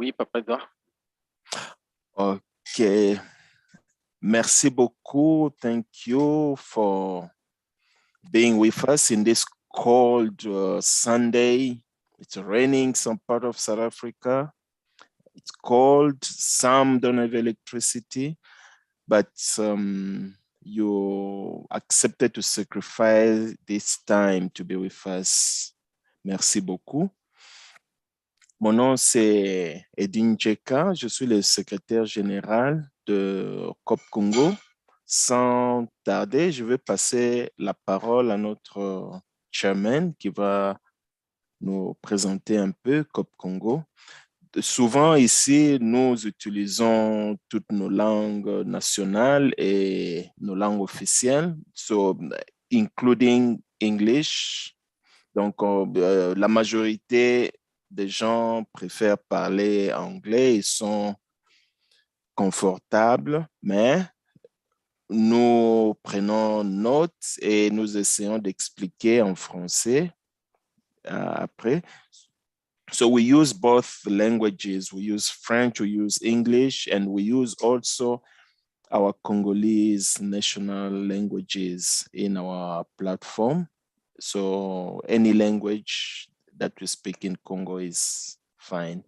Oui, Papa Edouard. Okay. Merci beaucoup. Thank you for being with us in this cold Sunday. It's raining some part of South Africa. It's cold. Some don't have electricity, but you accepted to sacrifice this time to be with us. Merci beaucoup. Mon nom, c'est Edin Djeka. Je suis le secrétaire général de CoopCongo. Sans tarder, je vais passer la parole à notre chairman qui va nous présenter un peu CoopCongo. Souvent ici, nous utilisons toutes nos langues nationales et nos langues officielles, so including English. Donc, la majorité des gens préfèrent parler anglais, ils sont confortables, mais nous prenons note et nous essayons d'expliquer en français après. So we use both languages. We use French, we use English, and we use also our Congolese national languages in our platform. So any language that we speak in Congo is fine.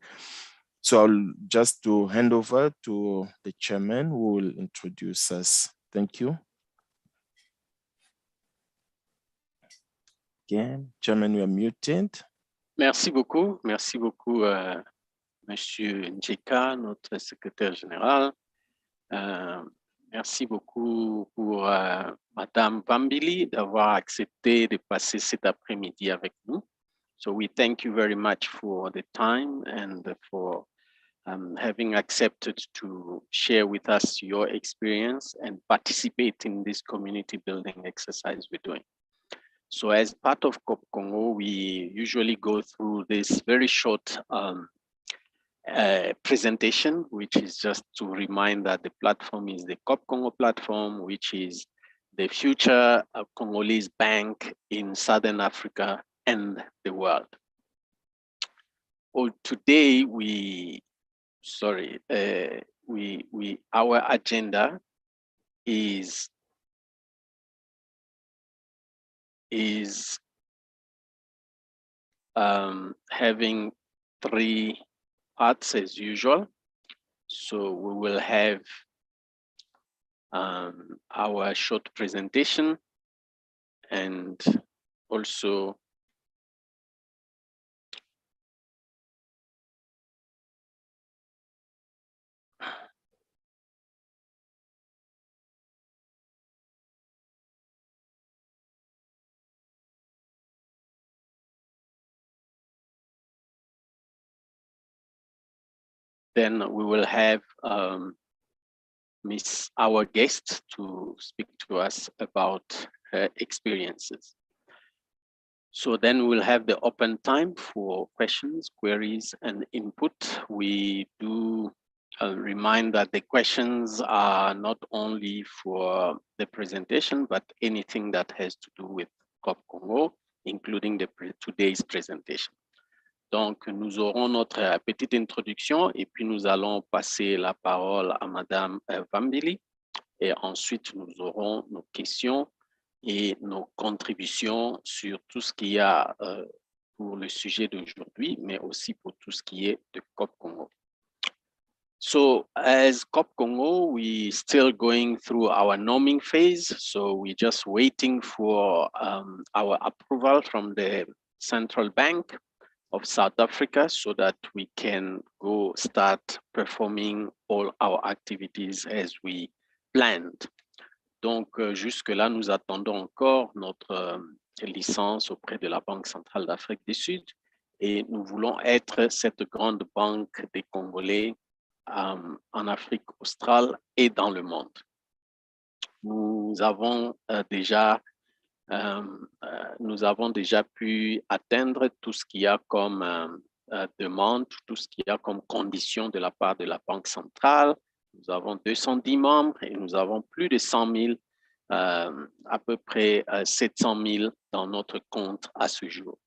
So I'll just to hand over to the chairman who will introduce us. Thank you. Again, chairman, you are muted. Merci beaucoup, Monsieur Djeka, notre secrétaire général. Merci beaucoup pour Madame Vambili d'avoir accepté de passer cet après-midi avec nous. So we thank you very much for the time and for having accepted to share with us your experience and participate in this community building exercise we're doing. So as part of CoopCongo, we usually go through this very short presentation, which is just to remind that the platform is the CoopCongo platform, which is the future Congolese bank in Southern Africa and the world. Well, today our agenda is having 3 parts as usual. So we will have our short presentation and also then we will have our guest to speak to us about her experiences. So then we'll have the open time for questions, queries, and input. We do remind that the questions are not only for the presentation, but anything that has to do with CoopCongo, including today's presentation. Donc, nous aurons notre petite introduction et puis nous allons passer la parole à Madame Vambili et ensuite nous aurons nos questions et nos contributions sur tout ce qu'il y a pour le sujet d'aujourd'hui, mais aussi pour tout ce qui est de CoopCongo. So as CoopCongo, we still going through our norming phase. So we're just waiting for our approval from the Central Bank of South Africa so that we can go start performing all our activities as we planned. Donc, jusque-là, nous attendons encore notre licence auprès de la Banque centrale d'Afrique du Sud et nous voulons être cette grande banque des Congolais en Afrique australe et dans le monde. Nous avons déjà pu atteindre tout ce qu'il y a comme demande, tout ce qu'il y a comme condition de la part de la Banque centrale. Nous avons 210 membres et nous avons plus de 100 000, à peu près 700 000 dans notre compte à ce jour.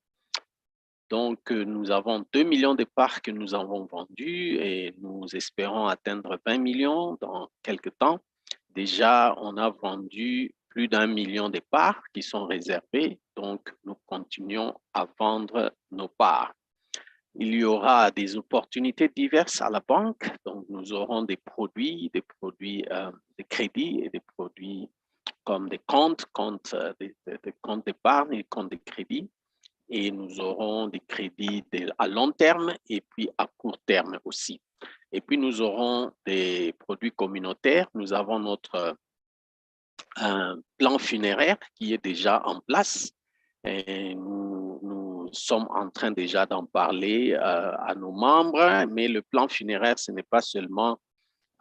Donc, nous avons 2 millions de parts que nous avons vendues et nous espérons atteindre 20 millions dans quelques temps. Déjà, on a vendu plus d'1 million de parts qui sont réservées. Donc, nous continuons à vendre nos parts. Il y aura des opportunités diverses à la banque. Donc, nous aurons des produits de crédit et des produits comme des comptes d'épargne et comptes de crédit. Et nous aurons des crédits à long terme et puis à court terme aussi. Et puis, nous aurons des produits communautaires. Nous avons notre plan funéraire qui est déjà en place. Et nous sommes en train déjà d'en parler à nos membres, mais le plan funéraire, ce n'est pas seulement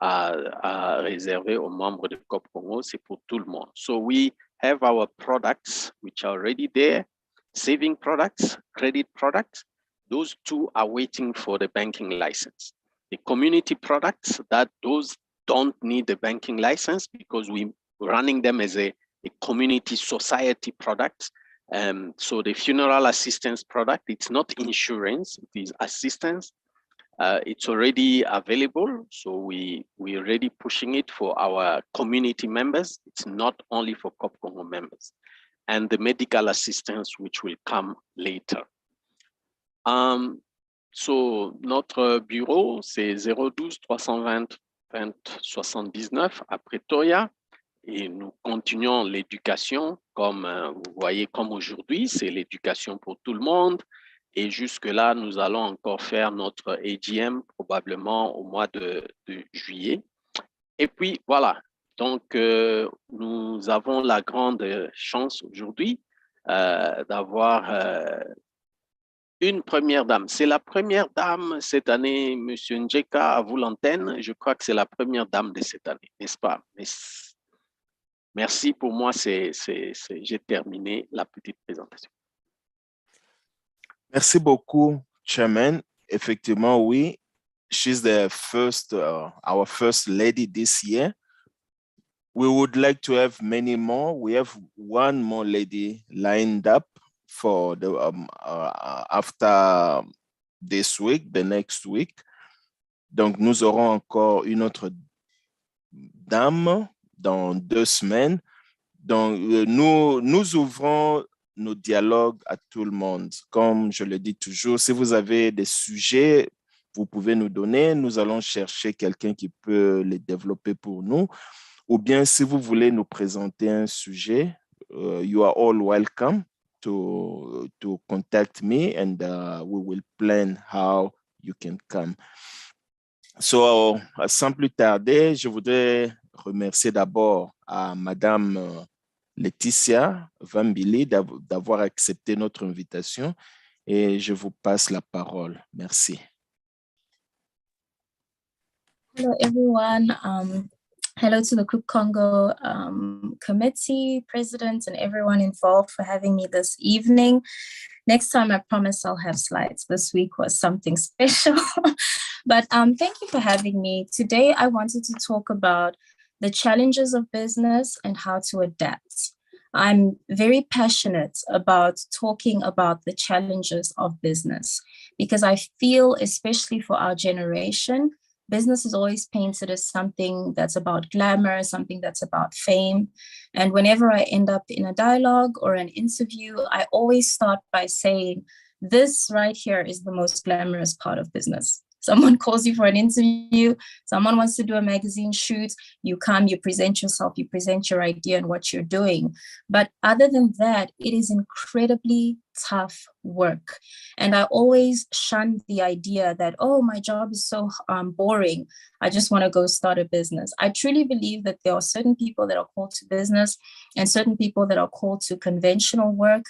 à réserver aux membres de CoopCongo, c'est pour tout le monde. So we have our products which are already there, saving products, credit products. Those two are waiting for the banking license. The community products, those don't need the banking license because we're running them as a community society product. So the funeral assistance product, it's not insurance, it is assistance. It's already available, so we're already pushing it for our community members. It's not only for CoopCongo members. And the medical assistance, which will come later. So notre bureau, c'est 012 320 20 79 à Pretoria. Et nous continuons l'éducation, comme vous voyez, comme aujourd'hui, c'est l'éducation pour tout le monde. Et jusque-là, nous allons encore faire notre AGM probablement au mois de juillet. Et puis, voilà. Donc, nous avons la grande chance aujourd'hui d'avoir une première dame. C'est la première dame cette année, M. Njeka, à vous l'antenne. Je crois que c'est la première dame de cette année, n'est-ce pas? Merci, pour moi, j'ai terminé la petite présentation. Merci beaucoup, Chairman. Effectivement, oui. She's the first, our first lady this year. We would like to have many more. We have one more lady lined up for the after this week, the next week. Donc, nous aurons encore une autre dame dans 2 semaines. Donc, nous ouvrons nos dialogues à tout le monde. Comme je le dis toujours, si vous avez des sujets, vous pouvez nous donner. Nous allons chercher quelqu'un qui peut les développer pour nous. Ou bien, si vous voulez nous présenter un sujet, you are all welcome to contact me and we will plan how you can come. So, sans plus tarder, je voudrais remercier d'abord à Madame Laeticia Vambili d'avoir accepté notre invitation et je vous passe la parole. Merci. Hello, everyone. Hello to the CoopCongo committee, president, and everyone involved for having me this evening. Next time, I promise I'll have slides. This week was something special. But thank you for having me. Today, I wanted to talk about the challenges of business and how to adapt. I'm very passionate about talking about the challenges of business because I feel, especially for our generation, business is always painted as something that's about glamour, something that's about fame. And whenever I end up in a dialogue or an interview, I always start by saying, this right here is the most glamorous part of business. Someone calls you for an interview, someone wants to do a magazine shoot, you come, you present yourself, you present your idea and what you're doing. But other than that, it is incredibly tough work. And I always shun the idea that, oh, my job is so boring, I just want to go start a business. I truly believe that there are certain people that are called to business and certain people that are called to conventional work.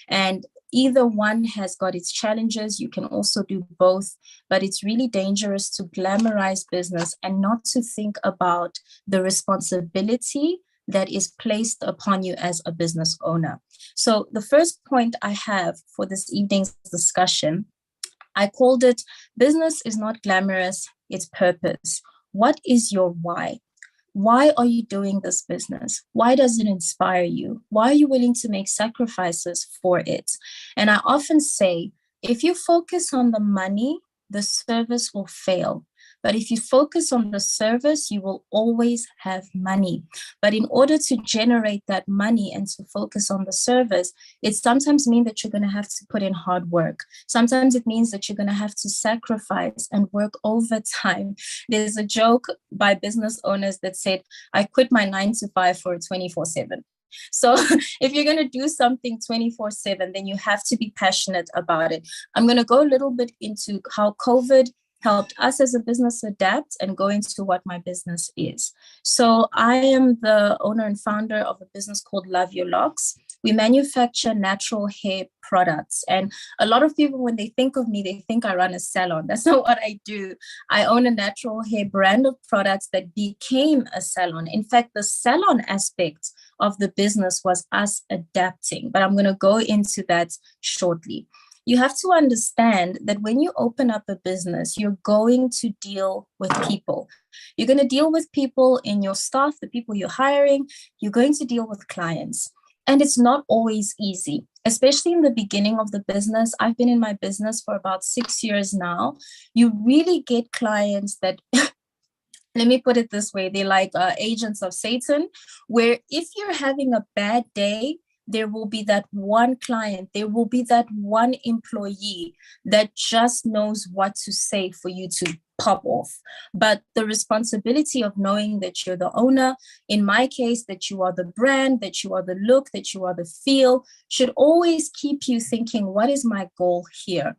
And either one has got its challenges. You can also do both, but it's really dangerous to glamorize business and not to think about the responsibility that is placed upon you as a business owner. So the first point I have for this evening's discussion, I called it, business is not glamorous, it's purpose. What is your why? Why are you doing this business? Why does it inspire you? Why are you willing to make sacrifices for it? And I often say If you focus on the money, the service will fail. But if you focus on the service, you will always have money. But in order to generate that money and to focus on the service, it sometimes means that you're going to have to put in hard work. Sometimes it means that you're going to have to sacrifice and work overtime. There's a joke by business owners that said, I quit my 9-to-5 for a 24/7. So if you're going to do something 24/7, then you have to be passionate about it. I'm going to go a little bit into how COVID helped us as a business adapt and go into what my business is. So I am the owner and founder of a business called Love Your Locks. We manufacture natural hair products. And a lot of people, when they think of me, they think I run a salon. That's not what I do. I own a natural hair brand of products that became a salon. In fact, the salon aspect of the business was us adapting, but I'm going to go into that shortly. You have to understand that when you open up a business, you're going to deal with people. You're going to deal with people in your staff, the people you're hiring. You're going to deal with clients. And it's not always easy, especially in the beginning of the business. I've been in my business for about 6 years now. You really get clients that, let me put it this way, they're like agents of Satan, where if you're having a bad day, there will be that one client, there will be that one employee that just knows what to say for you to pop off. But the responsibility of knowing that you're the owner, in my case, that you are the brand, that you are the look, that you are the feel, should always keep you thinking, what is my goal here?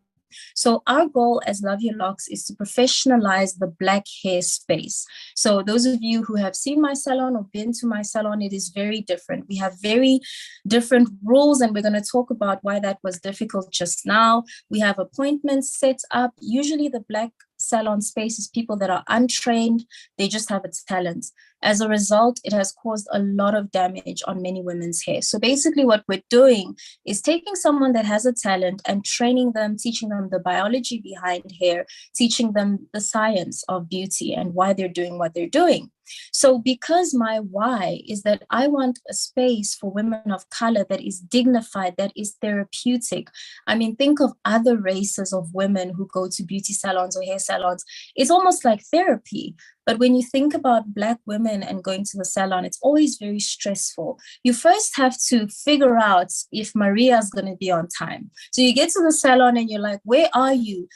So our goal as Love Your Locks is to professionalize the Black hair space. So those of you who have seen my salon or been to my salon, it is very different. We have very different rules, and we're going to talk about why that was difficult just now. We have appointments set up. Usually the Black salon space is people that are untrained. They just have a talent. As a result, it has caused a lot of damage on many women's hair. So basically what we're doing is taking someone that has a talent and training them, teaching them the biology behind hair, teaching them the science of beauty and why they're doing what they're doing. So because my why is that I want a space for women of color that is dignified, that is therapeutic. I mean, think of other races of women who go to beauty salons or hair salons. It's almost like therapy. But when you think about Black women and going to the salon, it's always very stressful. You first have to figure out if Maria's going to be on time. So you get to the salon and you're like, where are you?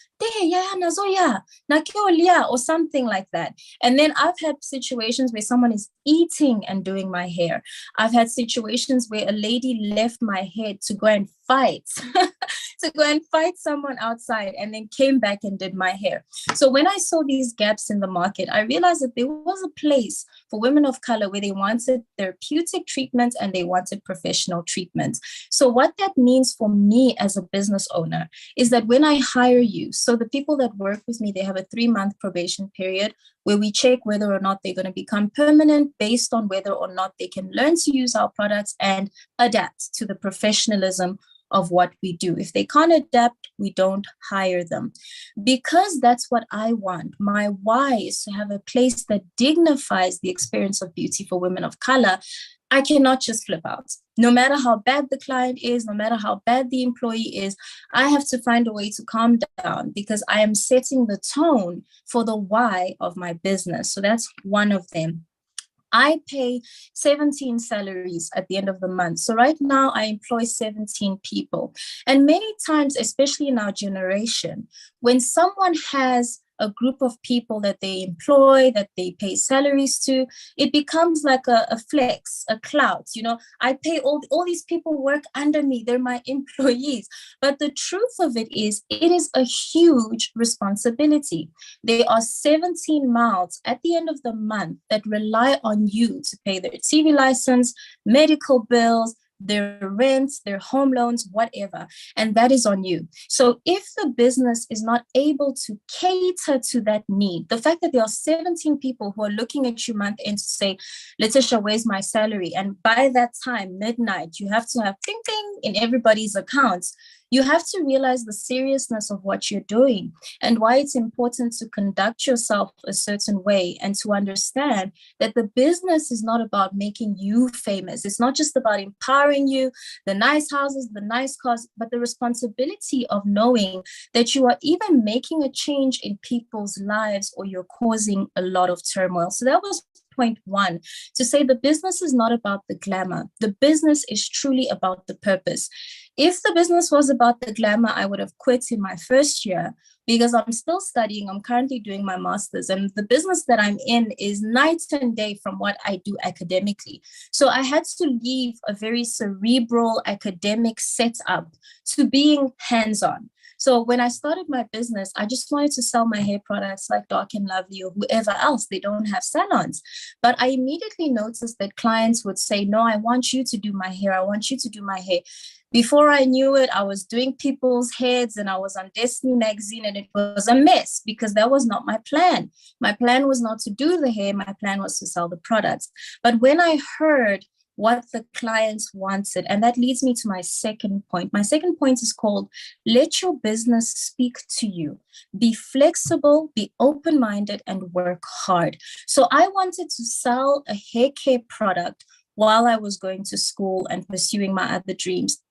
Or something like that. And then I've had situations where someone is eating and doing my hair. I've had situations where a lady left my hair to go and fight, to go and fight someone outside, and then came back and did my hair. So when I saw these gaps in the market, I realized that there was a place for women of color where they wanted therapeutic treatment and they wanted professional treatment. So what that means for me as a business owner is that when I hire you, so the people that work with me, they have a 3-month probation period where we check whether or not they're going to become permanent based on whether or not they can learn to use our products and adapt to the professionalism of what we do. If they can't adapt, we don't hire them. Because that's what I want. My why is to have a place that dignifies the experience of beauty for women of color. I cannot just flip out. No matter how bad the client is, no matter how bad the employee is, I have to find a way to calm down because I am setting the tone for the why of my business. So that's one of them. I pay 17 salaries at the end of the month. So right now I employ 17 people. And many times, especially in our generation, when someone has a group of people that they employ, that they pay salaries to, it becomes like a flex, a clout. You know, I pay all these people work under me. They're my employees. But the truth of it is a huge responsibility. There are 17 mouths at the end of the month that rely on you to pay their TV license, medical bills, their rents, their home loans, whatever. And that is on you. So if the business is not able to cater to that need, the fact that there are 17 people who are looking at you month end to say, Laeticia, where's my salary? And by that time, midnight, you have to have ding ding in everybody's accounts. You have to realize the seriousness of what you're doing and why it's important to conduct yourself a certain way, and to understand that the business is not about making you famous. It's not just about empowering you, the nice houses, the nice cars, but the responsibility of knowing that you are even making a change in people's lives, or you're causing a lot of turmoil. So that was point one, to say the business is not about the glamour. The business is truly about the purpose. If the business was about the glamour, I would have quit in my first year, because I'm still studying. I'm currently doing my master's, and the business that I'm in is night and day from what I do academically. So I had to leave a very cerebral academic setup to being hands-on. So when I started my business, I just wanted to sell my hair products like Dark and Lovely or whoever else. They don't have salons. But I immediately noticed that clients would say, no, I want you to do my hair. I want you to do my hair. Before I knew it, I was doing people's heads, and I was on Destiny magazine, and it was a mess because that was not my plan. My plan was not to do the hair. My plan was to sell the products. But when I heard what the clients wanted, and that leads me to my second point. My second point is called, let your business speak to you. Be flexible, be open-minded, and work hard. So I wanted to sell a hair care product while I was going to school and pursuing my other dreams.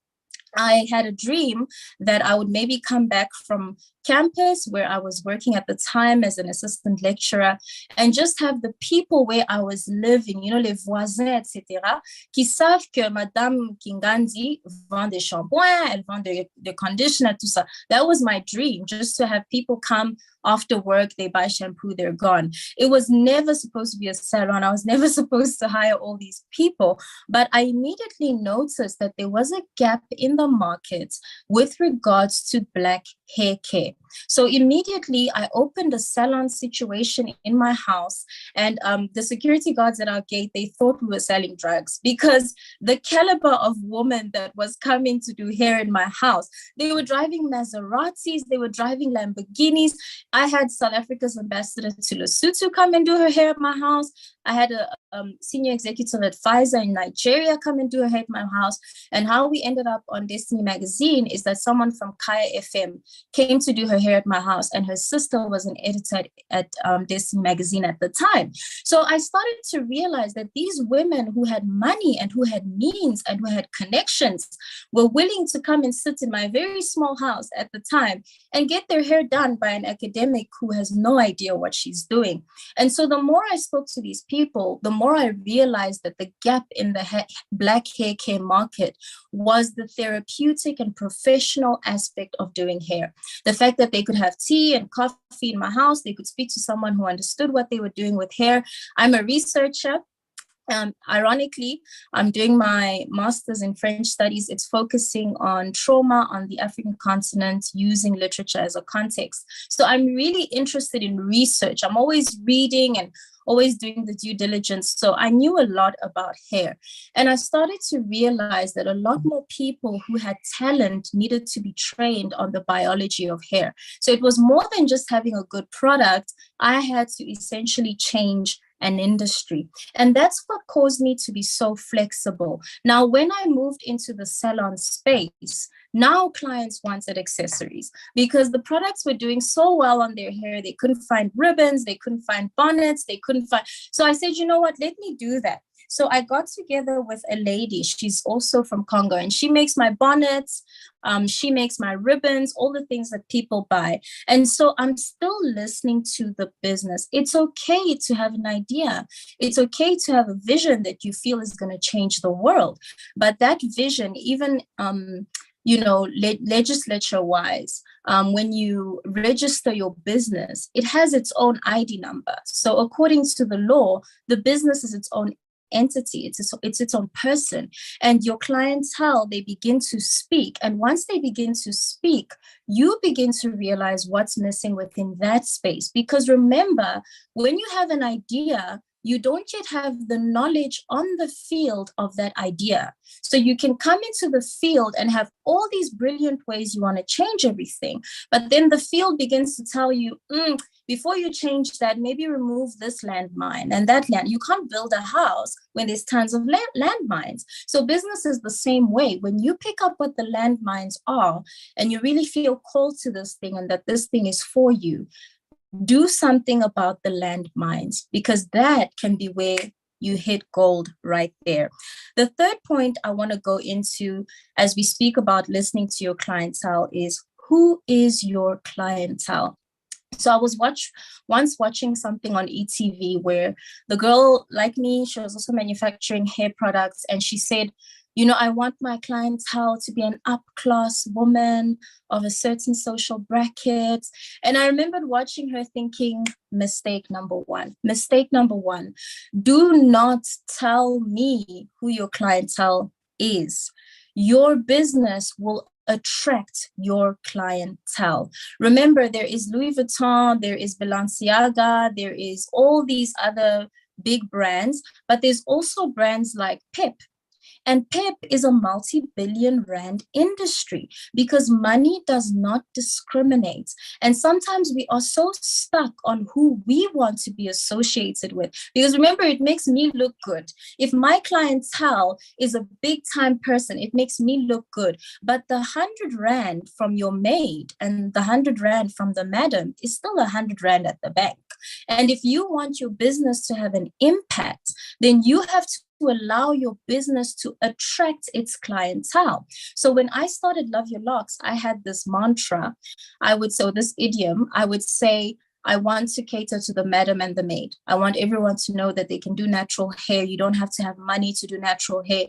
I had a dream that I would maybe come back from campus where I was working at the time as an assistant lecturer, and just have the people where I was living, you know, les voisins, etc., qui savent que Madame Kingandi vend des shampoings, elle vend de conditioner, tout ça. That was my dream, just to have people come after work, they buy shampoo, they're gone. It was never supposed to be a salon. I was never supposed to hire all these people. But I immediately noticed that there was a gap in the market with regards to Black hair care. So immediately I opened a salon situation in my house, and the security guards at our gate, they thought we were selling drugs, because the caliber of woman that was coming to do hair in my house, they were driving Maseratis, they were driving Lamborghinis. I had South Africa's ambassador to Lesotho come and do her hair at my house. I had a senior executive advisor in Nigeria come and do her hair at my house. And how we ended up on Destiny magazine is that someone from Kaya FM came to do her hair at my house, and her sister was an editor at Destiny magazine at the time. So I started to realize that these women who had money and who had means and who had connections were willing to come and sit in my very small house at the time and get their hair done by an academic who has no idea what she's doing. And so the more I spoke to these people, the more I realized that the gap in the Black hair care market was the therapeutic and professional aspect of doing hair. The fact that they could have tea and coffee in my house, they could speak to someone who understood what they were doing with hair. I'm a researcher. Ironically, I'm doing my master's in French studies. It's focusing on trauma on the African continent using literature as a context. So I'm really interested in research. I'm always reading and always doing the due diligence. So I knew a lot about hair. And I started to realize that a lot more people who had talent needed to be trained on the biology of hair. So it was more than just having a good product. I had to essentially change an industry. And that's what caused me to be so flexible. Now, when I moved into the salon space, now clients wanted accessories because the products were doing so well on their hair. They couldn't find ribbons, they couldn't find bonnets, they couldn't find. So I said, you know what, let me do that. So I got together with a lady, she's also from Congo, and she makes my bonnets, she makes my ribbons, all the things that people buy. And so I'm still listening to the business. It's okay to have an idea. It's okay to have a vision that you feel is going to change the world. But that vision, even legislature-wise, when you register your business, it has its own ID number. So according to the law, the business is its own entity, it's its own person, and your clientele, they begin to speak. And once they begin to speak, you begin to realize what's missing within that space. Because remember, when you have an idea, you don't yet have the knowledge on the field of that idea. So you can come into the field and have all these brilliant ways you want to change everything, but then the field begins to tell you, before you change that, maybe remove this landmine and that land. You can't build a house when there's tons of landmines. So business is the same way. When you pick up what the landmines are and you really feel called to this thing and that this thing is for you, do something about the landmines, because that can be where you hit gold right there. The third point I want to go into as we speak about listening to your clientele is, who is your clientele? So I was once watching something on ETV where the girl, like me, she was also manufacturing hair products, and she said, I want my clientele to be an up-class woman of a certain social bracket. And I remembered watching her thinking, mistake number one. Do not tell me who your clientele is. Your business will attract your clientele. Remember, there is Louis Vuitton, there is Balenciaga, there is all these other big brands, but there's also brands like Pep. And Pep is a multi-billion rand industry because money does not discriminate. And sometimes we are so stuck on who we want to be associated with. Because remember, it makes me look good. If my clientele is a big-time person, it makes me look good. But the 100 rand from your maid and the 100 rand from the madam is still 100 rand at the bank. And if you want your business to have an impact, then you have to allow your business to attract its clientele. So when I started Love Your Locks, I had this mantra, this idiom, I would say, I want to cater to the madam and the maid. I want everyone to know that they can do natural hair. You don't have to have money to do natural hair.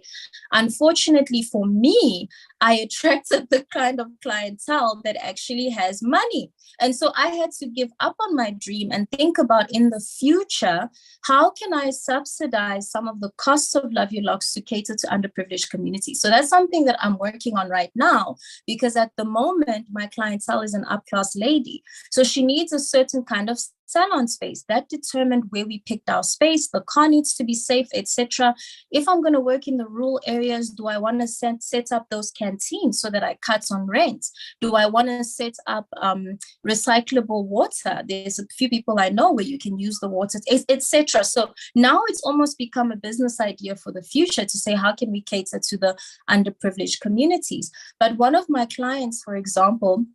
Unfortunately for me, I attracted the kind of clientele that actually has money. And so I had to give up on my dream and think about, in the future, how can I subsidize some of the costs of Love Your Locks to cater to underprivileged communities? So that's something that I'm working on right now, because at the moment, my clientele is an up-class lady. So she needs a certain kind of salon space. That determined where we picked our space. The car needs to be safe, etc. If I'm going to work in the rural areas, do I want to set up those canteens so that I cut on rent? Do I want to set up recyclable water? There's a few people I know where you can use the water, etc. So now it's almost become a business idea for the future to say, how can we cater to the underprivileged communities? But one of my clients, for example,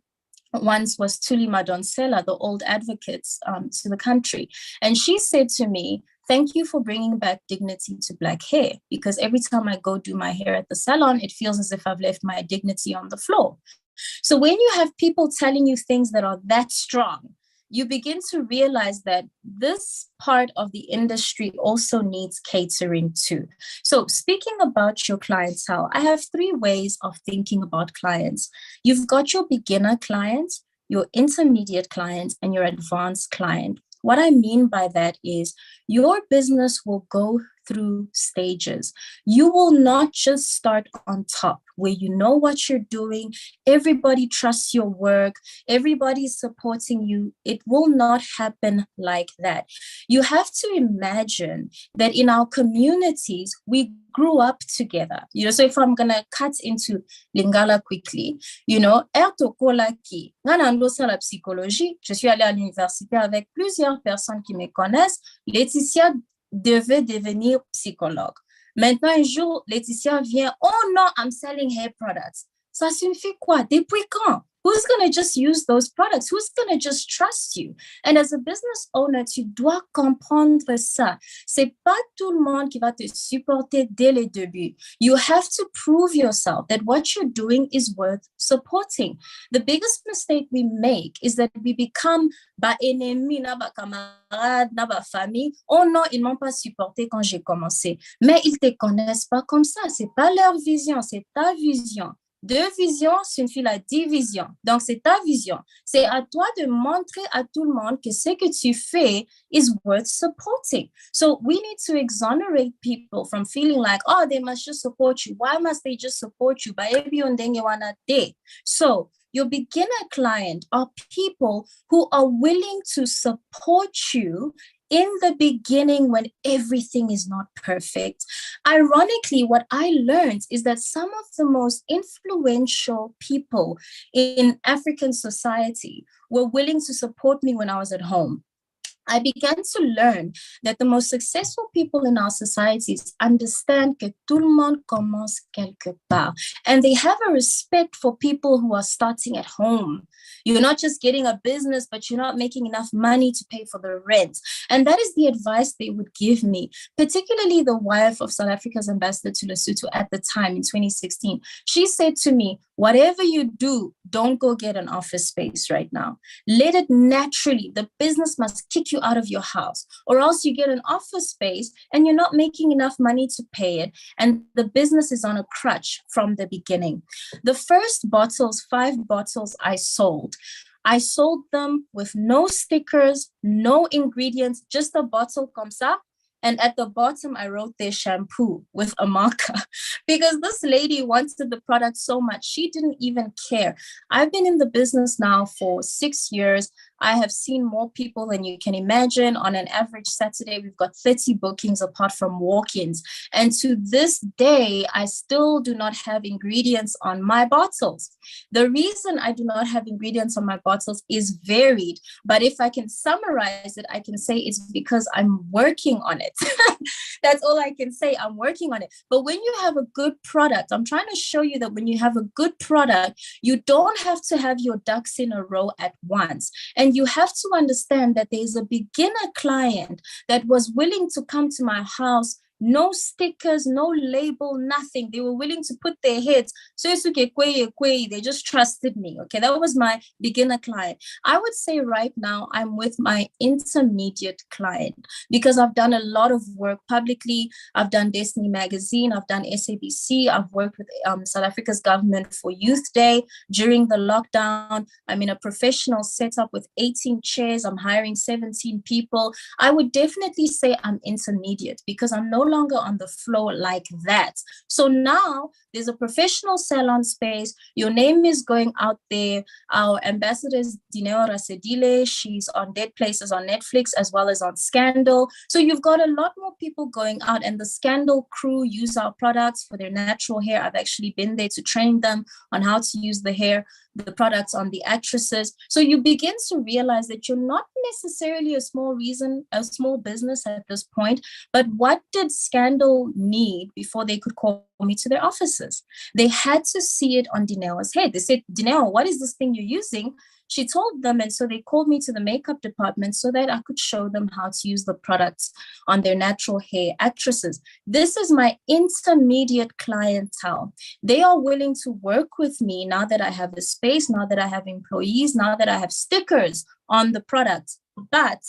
once was Tuli Madonsela, the old advocates to the country. And she said to me, thank you for bringing back dignity to Black hair, because every time I go do my hair at the salon, it feels as if I've left my dignity on the floor. So when you have people telling you things that are that strong, you begin to realize that this part of the industry also needs catering too. So speaking about your clientele, I have 3 ways of thinking about clients. You've got your beginner client, your intermediate client, and your advanced client. What I mean by that is your business will go through stages. You will not just start on top where you know what you're doing, everybody trusts your work, everybody's supporting you. It will not happen like that. You have to imagine that in our communities, we grew up together. So if I'm gonna cut into Lingala quickly, la psychologie, je suis allée à l'université avec plusieurs personnes qui me connaissent. Laeticia devait devenir psychologue. Maintenant, un jour, Laeticia vient, oh non, I'm selling hair products. Ça signifie quoi? Depuis quand? Who's going to just use those products? Who's going to just trust you? And as a business owner, tu dois comprendre ça. C'est pas tout le monde qui va te supporter dès le début. You have to prove yourself that what you're doing is worth supporting. The biggest mistake we make is that we become ba ennemi, na ba camarade, na ba famille. Oh non, ils m'ont pas supporté quand j'ai commencé. Mais ils te connaissent pas comme ça. C'est pas leur vision, c'est ta vision. 2 visions signifie la division. Donc, c'est ta vision. C'est à toi de montrer à tout le monde que ce que tu fais is worth supporting. So we need to exonerate people from feeling like, oh, they must just support you. Why must they just support you? So your beginner client are people who are willing to support you in the beginning when everything is not perfect. Ironically, what I learned is that some of the most influential people in African society were willing to support me when I was at home. I began to learn that the most successful people in our societies understand que tout le monde commence quelque part. And they have a respect for people who are starting at home. You're not just getting a business, but you're not making enough money to pay for the rent. And that is the advice they would give me, particularly the wife of South Africa's ambassador to Lesotho at the time in 2016. She said to me, whatever you do, don't go get an office space right now. Let it naturally, the business must kick you out of your house, or else you get an office space and you're not making enough money to pay it. And the business is on a crutch from the beginning. The first bottles, 5 bottles I sold them with no stickers, no ingredients, just a bottle comme ça. And at the bottom, I wrote their shampoo with a marker because this lady wanted the product so much. She didn't even care. I've been in the business now for 6 years. I have seen more people than you can imagine. On an average Saturday, we've got 30 bookings apart from walk-ins. And to this day, I still do not have ingredients on my bottles. The reason I do not have ingredients on my bottles is varied. But if I can summarize it, I can say it's because I'm working on it. That's all I can say. I'm working on it. But when you have a good product, I'm trying to show you that when you have a good product, you don't have to have your ducks in a row at once. And you have to understand that there's a beginner client that was willing to come to my house, no stickers, no label, nothing. They were willing to put their heads. So they just trusted me. Okay, that was my beginner client. I would say right now I'm with my intermediate client because I've done a lot of work publicly. I've done Destiny Magazine. I've done SABC. I've worked with South Africa's government for Youth Day during the lockdown. I'm in a professional setup with 18 chairs. I'm hiring 17 people. I would definitely say I'm intermediate because I'm no longer on the floor like that. So now there's a professional salon space. Your name is going out there. Our ambassador is Dineo Rasedile. She's on Dead Places on Netflix as well as on Scandal. So you've got a lot more people going out, and the Scandal crew use our products for their natural hair. I've actually been there to train them on how to use the products on the actresses. So you begin to realize that you're not necessarily a small business at this point, but what did Scandal need before they could call me to their offices? They had to see it on Dineo's head. They said, Dineo, what is this thing you're using? She told them, and so they called me to the makeup department so that I could show them how to use the products on their natural hair actresses. This is my intermediate clientele. They are willing to work with me now that I have a space, now that I have employees, now that I have stickers on the products. But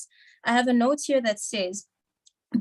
I have a note here that says,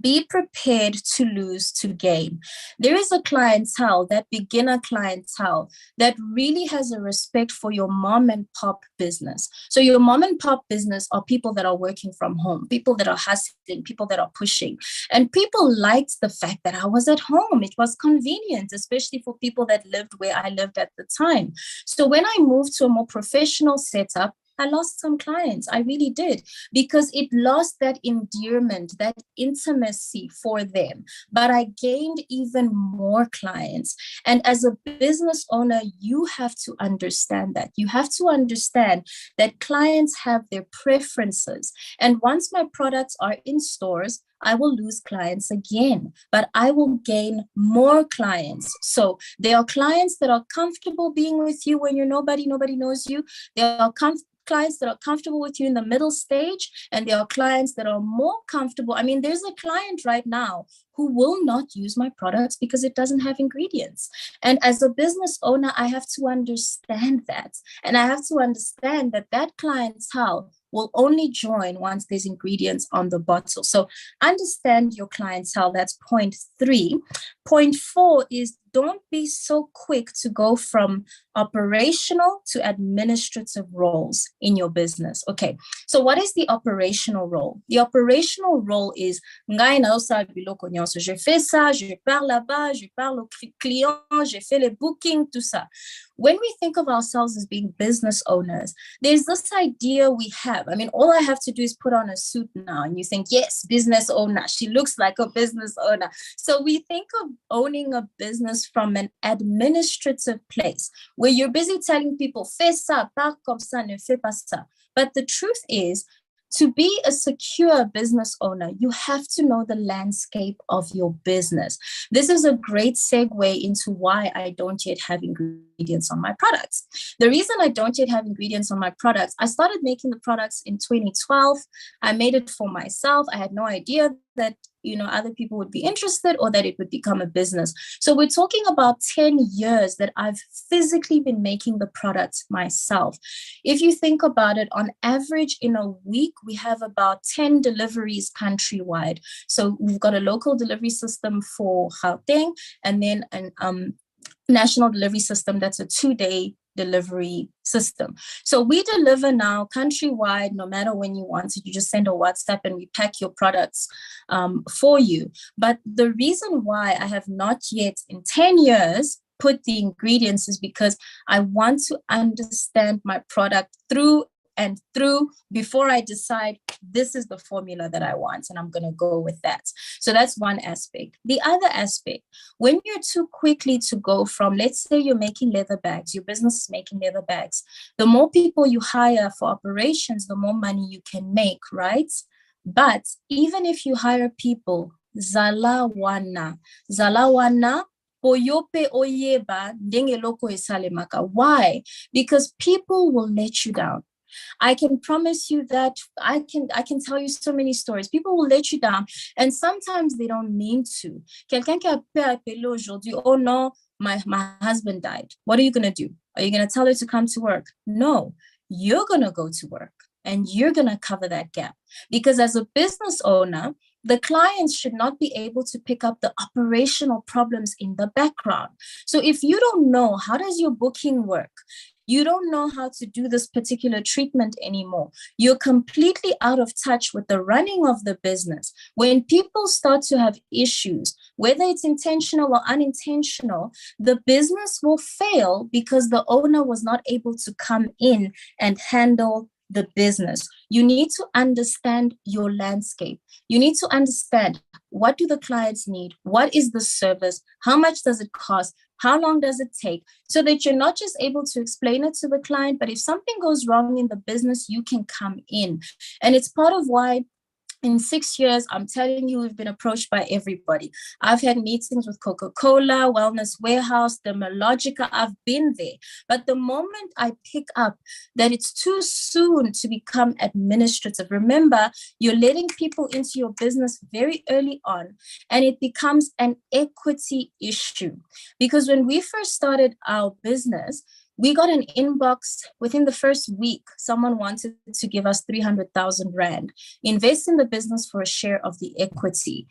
be prepared to lose to gain. There is a clientele, that beginner clientele, that really has a respect for your mom and pop business. So your mom and pop business are people that are working from home, people that are hustling, people that are pushing. And people liked the fact that I was at home. It was convenient, especially for people that lived where I lived at the time. So when I moved to a more professional setup, I lost some clients. I really did, because it lost that endearment, that intimacy for them. But I gained even more clients. And as a business owner, you have to understand that. You have to understand that clients have their preferences. And once my products are in stores, I will lose clients again, but I will gain more clients. So there are clients that are comfortable being with you when you're nobody knows you. There are clients that are comfortable with you in the middle stage, and there are clients that are more comfortable. I mean, there's a client right now who will not use my products because it doesn't have ingredients. And as a business owner, I have to understand that. And I have to understand that that clientele will only join once there's ingredients on the bottle. So understand your clientele. That's point 3. Point 4 is don't be so quick to go from operational to administrative roles in your business. Okay, so what is the operational role? The operational role is je fais ça, je parle là-bas, je parle au client, je fais les bookings, tout ça. When we think of ourselves as being business owners, there's this idea we have. I mean, all I have to do is put on a suit now and you think, yes, business owner. She looks like a business owner. So we think of owning a business from an administrative place where you're busy telling people, fais ça, parle comme ça, ne fais pas ça. But the truth is, to be a secure business owner, you have to know the landscape of your business. This is a great segue into why I don't yet have ingredients on my products. The reason I don't yet have ingredients on my products, I started making the products in 2012. I made it for myself. I had no idea that other people would be interested or that it would become a business. So we're talking about 10 years that I've physically been making the products myself. If you think about it, on average in a week, we have about 10 deliveries countrywide. So we've got a local delivery system for Gauteng and then an national delivery system that's a 2-day delivery system. So we deliver now countrywide, no matter when you want it. You just send a WhatsApp and we pack your products for you. But the reason why I have not yet in 10 years put the ingredients is because I want to understand my product through and through before I decide this is the formula that I want and I'm going to go with that. So that's one aspect. The other aspect, when you're too quickly to go from, let's say you're making leather bags, your business is making leather bags, the more people you hire for operations, the more money you can make, right? But even if you hire people, zala wana, Oyope oyeba, ndenge loko esalemaka. Why? Because people will let you down. I can promise you that I can tell you so many stories. People will let you down, and sometimes they don't mean to. Quelqu'un qui a appelé aujourd'hui, oh no, my husband died. What are you going to do? Are you going to tell her to come to work? No, you're going to go to work and you're going to cover that gap. Because as a business owner, the clients should not be able to pick up the operational problems in the background. So if you don't know, how does your booking work? You don't know how to do this particular treatment anymore. You're completely out of touch with the running of the business. When people start to have issues, whether it's intentional or unintentional, the business will fail because the owner was not able to come in and handle the business. You need to understand your landscape. You need to understand, what do the clients need? What is the service? How much does it cost? How long does it take? So that you're not just able to explain it to the client, but if something goes wrong in the business, you can come in. And it's part of why in 6 years, I'm telling you, we've been approached by everybody. I've had meetings with Coca-Cola, Wellness Warehouse, Dermalogica. I've been there. But the moment I pick up that it's too soon to become administrative, remember, you're letting people into your business very early on, and it becomes an equity issue. Because when we first started our business, we got an inbox within the first week. Someone wanted to give us 300,000 Rand, invest in the business for a share of the equity.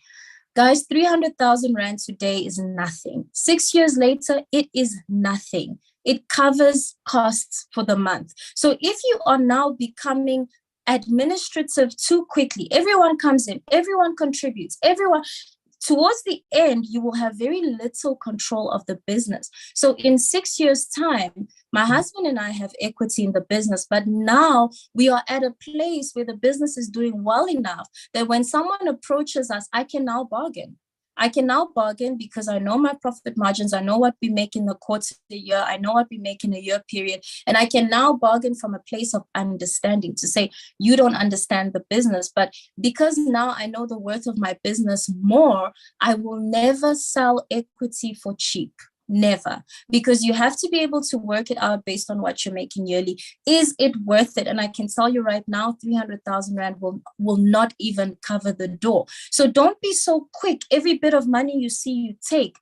Guys, 300,000 Rand today is nothing. 6 years later, it is nothing. It covers costs for the month. So if you are now becoming administrative too quickly, everyone comes in, everyone contributes, towards the end, you will have very little control of the business. So in 6 years' time, my husband and I have equity in the business, but now we are at a place where the business is doing well enough that when someone approaches us, I can now bargain. I can now bargain because I know my profit margins. I know what we make in the quarter of the year. I know what we make in a year period. And I can now bargain from a place of understanding to say, you don't understand the business. But because now I know the worth of my business more, I will never sell equity for cheap. Never. Because you have to be able to work it out based on what you're making yearly. Is it worth it? And I can tell you right now, 300,000 Rand will not even cover the door. So don't be so quick. Every bit of money you see you take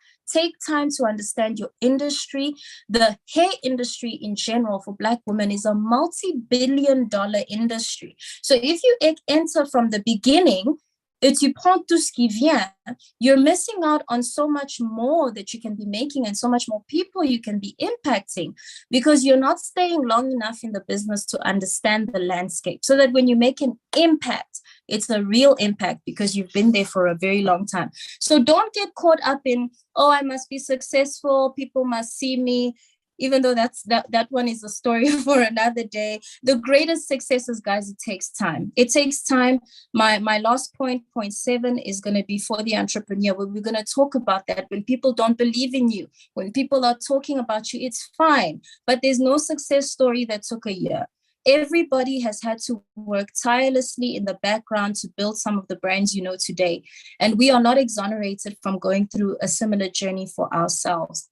time to understand your industry. The hair industry in general for Black women is a multi-billion-dollar industry. So if you enter from the beginning, et tu prends tout ce qui vient, you're missing out on so much more that you can be making and so much more people you can be impacting, because you're not staying long enough in the business to understand the landscape, so that when you make an impact, it's a real impact because you've been there for a very long time. So don't get caught up in, oh, I must be successful, people must see me. Even though that one is a story for another day. The greatest successes, guys, it takes time. It takes time. My last point 7, is going to be for the entrepreneur, where we're going to talk about that. When people don't believe in you, when people are talking about you, it's fine. But there's no success story that took a year. Everybody has had to work tirelessly in the background to build some of the brands you know today. And we are not exonerated from going through a similar journey for ourselves.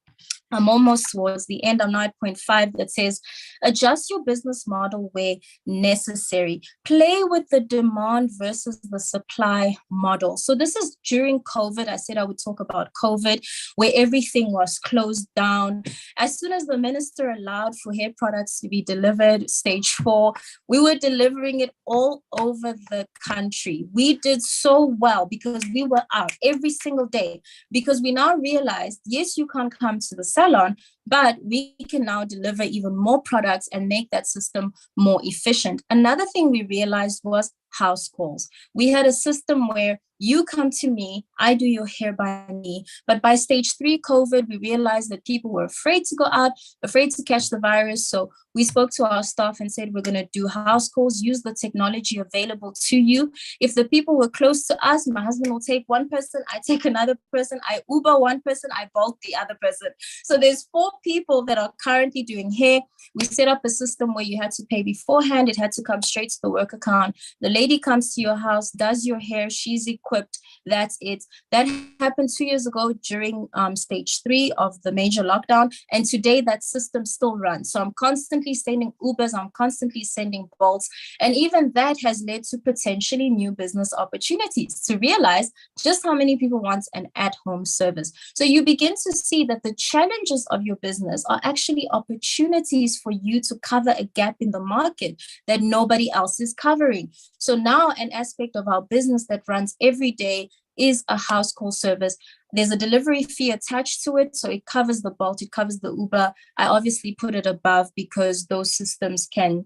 I'm almost towards the end. I'm now at point 5 that says, adjust your business model where necessary. Play with the demand versus the supply model. So this is during COVID. I said I would talk about COVID, where everything was closed down. As soon as the minister allowed for hair products to be delivered, stage 4, we were delivering it all over the country. We did so well because we were out every single day, because we now realized, yes, you can't come to the salon, but we can now deliver even more products and make that system more efficient. Another thing we realized was house calls. We had a system where you come to me, I do your hair by me. But by stage 3 COVID, we realized that people were afraid to go out, afraid to catch the virus. So we spoke to our staff and said, we're going to do house calls, use the technology available to you. If the people were close to us, my husband will take one person, I take another person, I Uber one person, I Bolt the other person. So there's 4 people that are currently doing hair. We set up a system where you had to pay beforehand. It had to come straight to the work account. The lady comes to your house, does your hair, she's equipped. That's it. That happened 2 years ago during stage 3 of the major lockdown. And today that system still runs. So I'm constantly sending Ubers, I'm constantly sending Bolts. And even that has led to potentially new business opportunities, to realize just how many people want an at-home service. So you begin to see that the challenges of your business are actually opportunities for you to cover a gap in the market that nobody else is covering. So now an aspect of our business that runs every day is a house call service. There's a delivery fee attached to it, so it covers the Bolt, it covers the Uber. I obviously put it above because those systems can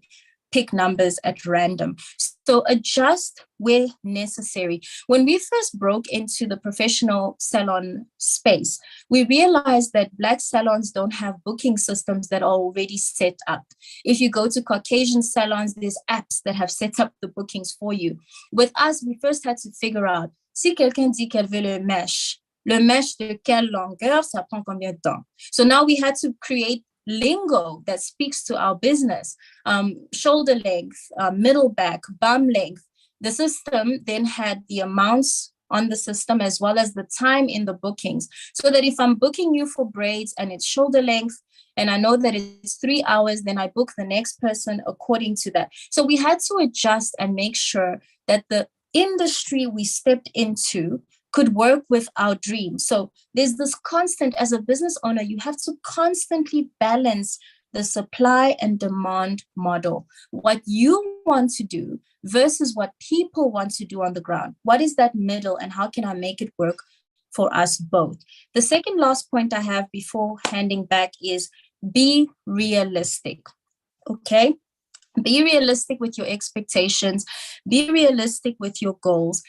pick numbers at random. So adjust where necessary. When we first broke into the professional salon space, we realized that Black salons don't have booking systems that are already set up. If you go to Caucasian salons, there's apps that have set up the bookings for you. With us, we first had to figure out, si quelqu'un dit qu'elle veut le mesh de quelle longueur, ça prend combien de temps? So now we had to create lingo that speaks to our business, shoulder length, middle back, bum length. The system then had the amounts on the system as well as the time in the bookings, so that if I'm booking you for braids and it's shoulder length and I know that it's 3 hours, then I book the next person according to that. So we had to adjust and make sure that the industry we stepped into could work with our dreams. So there's this constant, as a business owner, you have to constantly balance the supply and demand model. What you want to do versus what people want to do on the ground. What is that middle and how can I make it work for us both? The second last point I have before handing back is be realistic, okay? Be realistic with your expectations. Be realistic with your goals.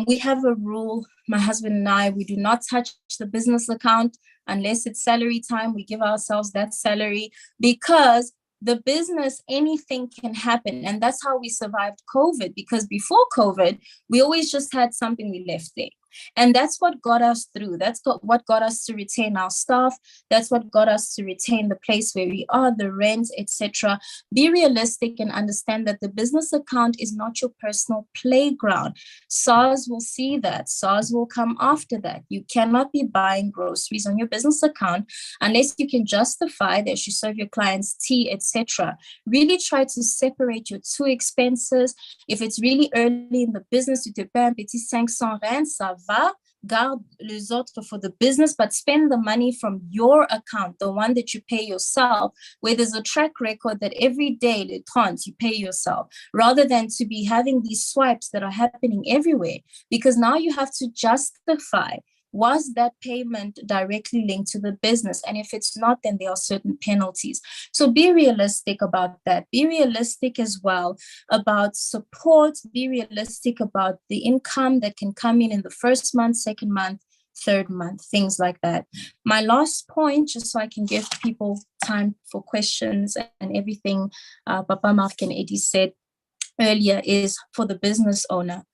We have a rule, my husband and I, we do not touch the business account unless it's salary time. We give ourselves that salary because the business, anything can happen. And that's how we survived COVID, because before COVID, we always just had something we left there. And that's what got us through. That's what got us to retain our staff. That's what got us to retain the place where we are, the rent, etc. Be realistic and understand that the business account is not your personal playground. SARS will see that. SARS will come after that. You cannot be buying groceries on your business account unless you can justify that you serve your clients tea, etc. Really try to separate your 2 expenses. If it's really early in the business, you te paie un petit 500 rand, ça va. garde les autres for the business, but spend the money from your account, the one that you pay yourself, where there's a track record that every day, les 30, you pay yourself, rather than to be having these swipes that are happening everywhere, because now you have to justify, was that payment directly linked to the business? And if it's not, then there are certain penalties. So be realistic about that. Be realistic as well about support. Be realistic about the income that can come in the first month, second month, third month, things like that. My last point, just so I can give people time for questions and everything Papa Mark and Eddie said earlier, is for the business owner.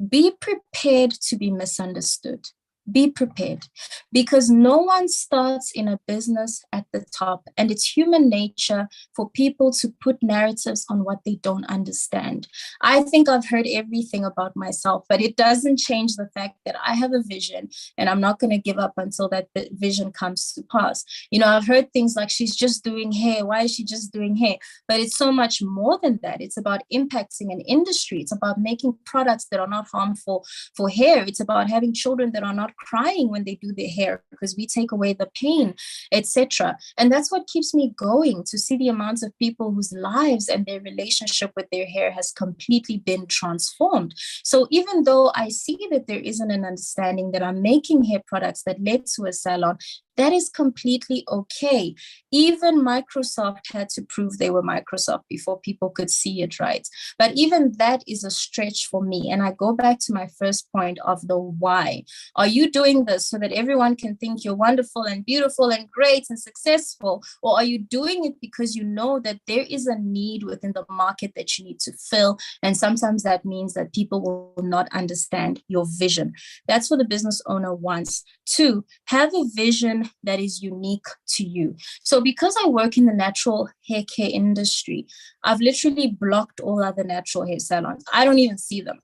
Be prepared to be misunderstood. Be prepared, because no one starts in a business at the top, and it's human nature for people to put narratives on what they don't understand. I think I've heard everything about myself, but it doesn't change the fact that I have a vision, and I'm not going to give up until that vision comes to pass. You know, I've heard things like, she's just doing hair. Why is she just doing hair? But it's so much more than that. It's about impacting an industry. It's about making products that are not harmful for hair. It's about having children that are not crying when they do their hair, because we take away the pain, etc. And that's what keeps me going, to see the amounts of people whose lives and their relationship with their hair has completely been transformed. So even though I see that there isn't an understanding that I'm making hair products that led to a salon, that is completely okay. Even Microsoft had to prove they were Microsoft before people could see it, right? But even that is a stretch for me. And I go back to my first point of the why. Are you doing this so that everyone can think you're wonderful and beautiful and great and successful? Or are you doing it because you know that there is a need within the market that you need to fill? And sometimes that means that people will not understand your vision. That's what the business owner wants. 2, have a vision that is unique to you. So because I work in the natural hair care industry, I've literally blocked all other natural hair salons. I don't even see them.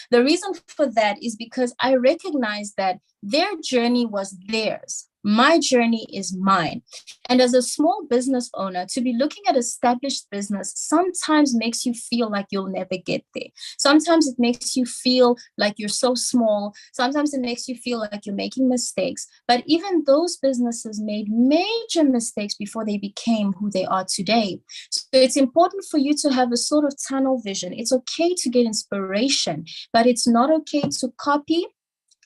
The reason for that is because I recognize that their journey was theirs. My journey is mine. And as a small business owner, to be looking at established business sometimes makes you feel like you'll never get there. Sometimes it makes you feel like you're so small. Sometimes it makes you feel like you're making mistakes. But even those businesses made major mistakes before they became who they are today. So it's important for you to have a sort of tunnel vision. It's okay to get inspiration, but it's not okay to copy.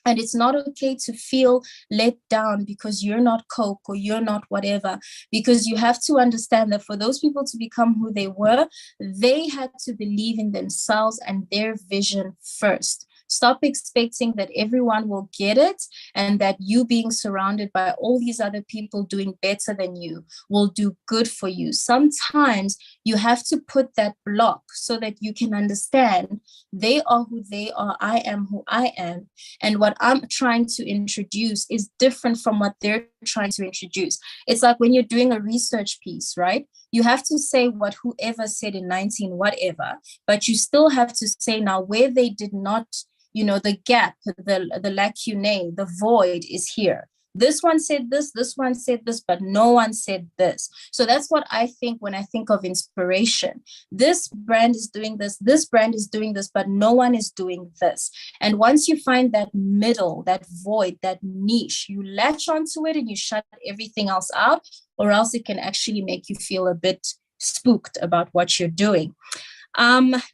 And it's not okay to feel let down because you're not Coke or you're not whatever, because you have to understand that for those people to become who they were, they had to believe in themselves and their vision first. Stop expecting that everyone will get it and that you being surrounded by all these other people doing better than you will do good for you. Sometimes you have to put that block so that you can understand they are who they are, I am who I am. And what I'm trying to introduce is different from what they're trying to introduce. It's like when you're doing a research piece, right? You have to say what whoever said in 19 whatever, but you still have to say now where they did not, you know, the gap, the lacunae, the void is here. This one said this one said this, but no one said this. So that's what I think when I think of inspiration. This brand is doing this brand is doing this, but no one is doing this. And once you find that middle, that void, that niche, you latch onto it and you shut everything else out, or else it can actually make you feel a bit spooked about what you're doing.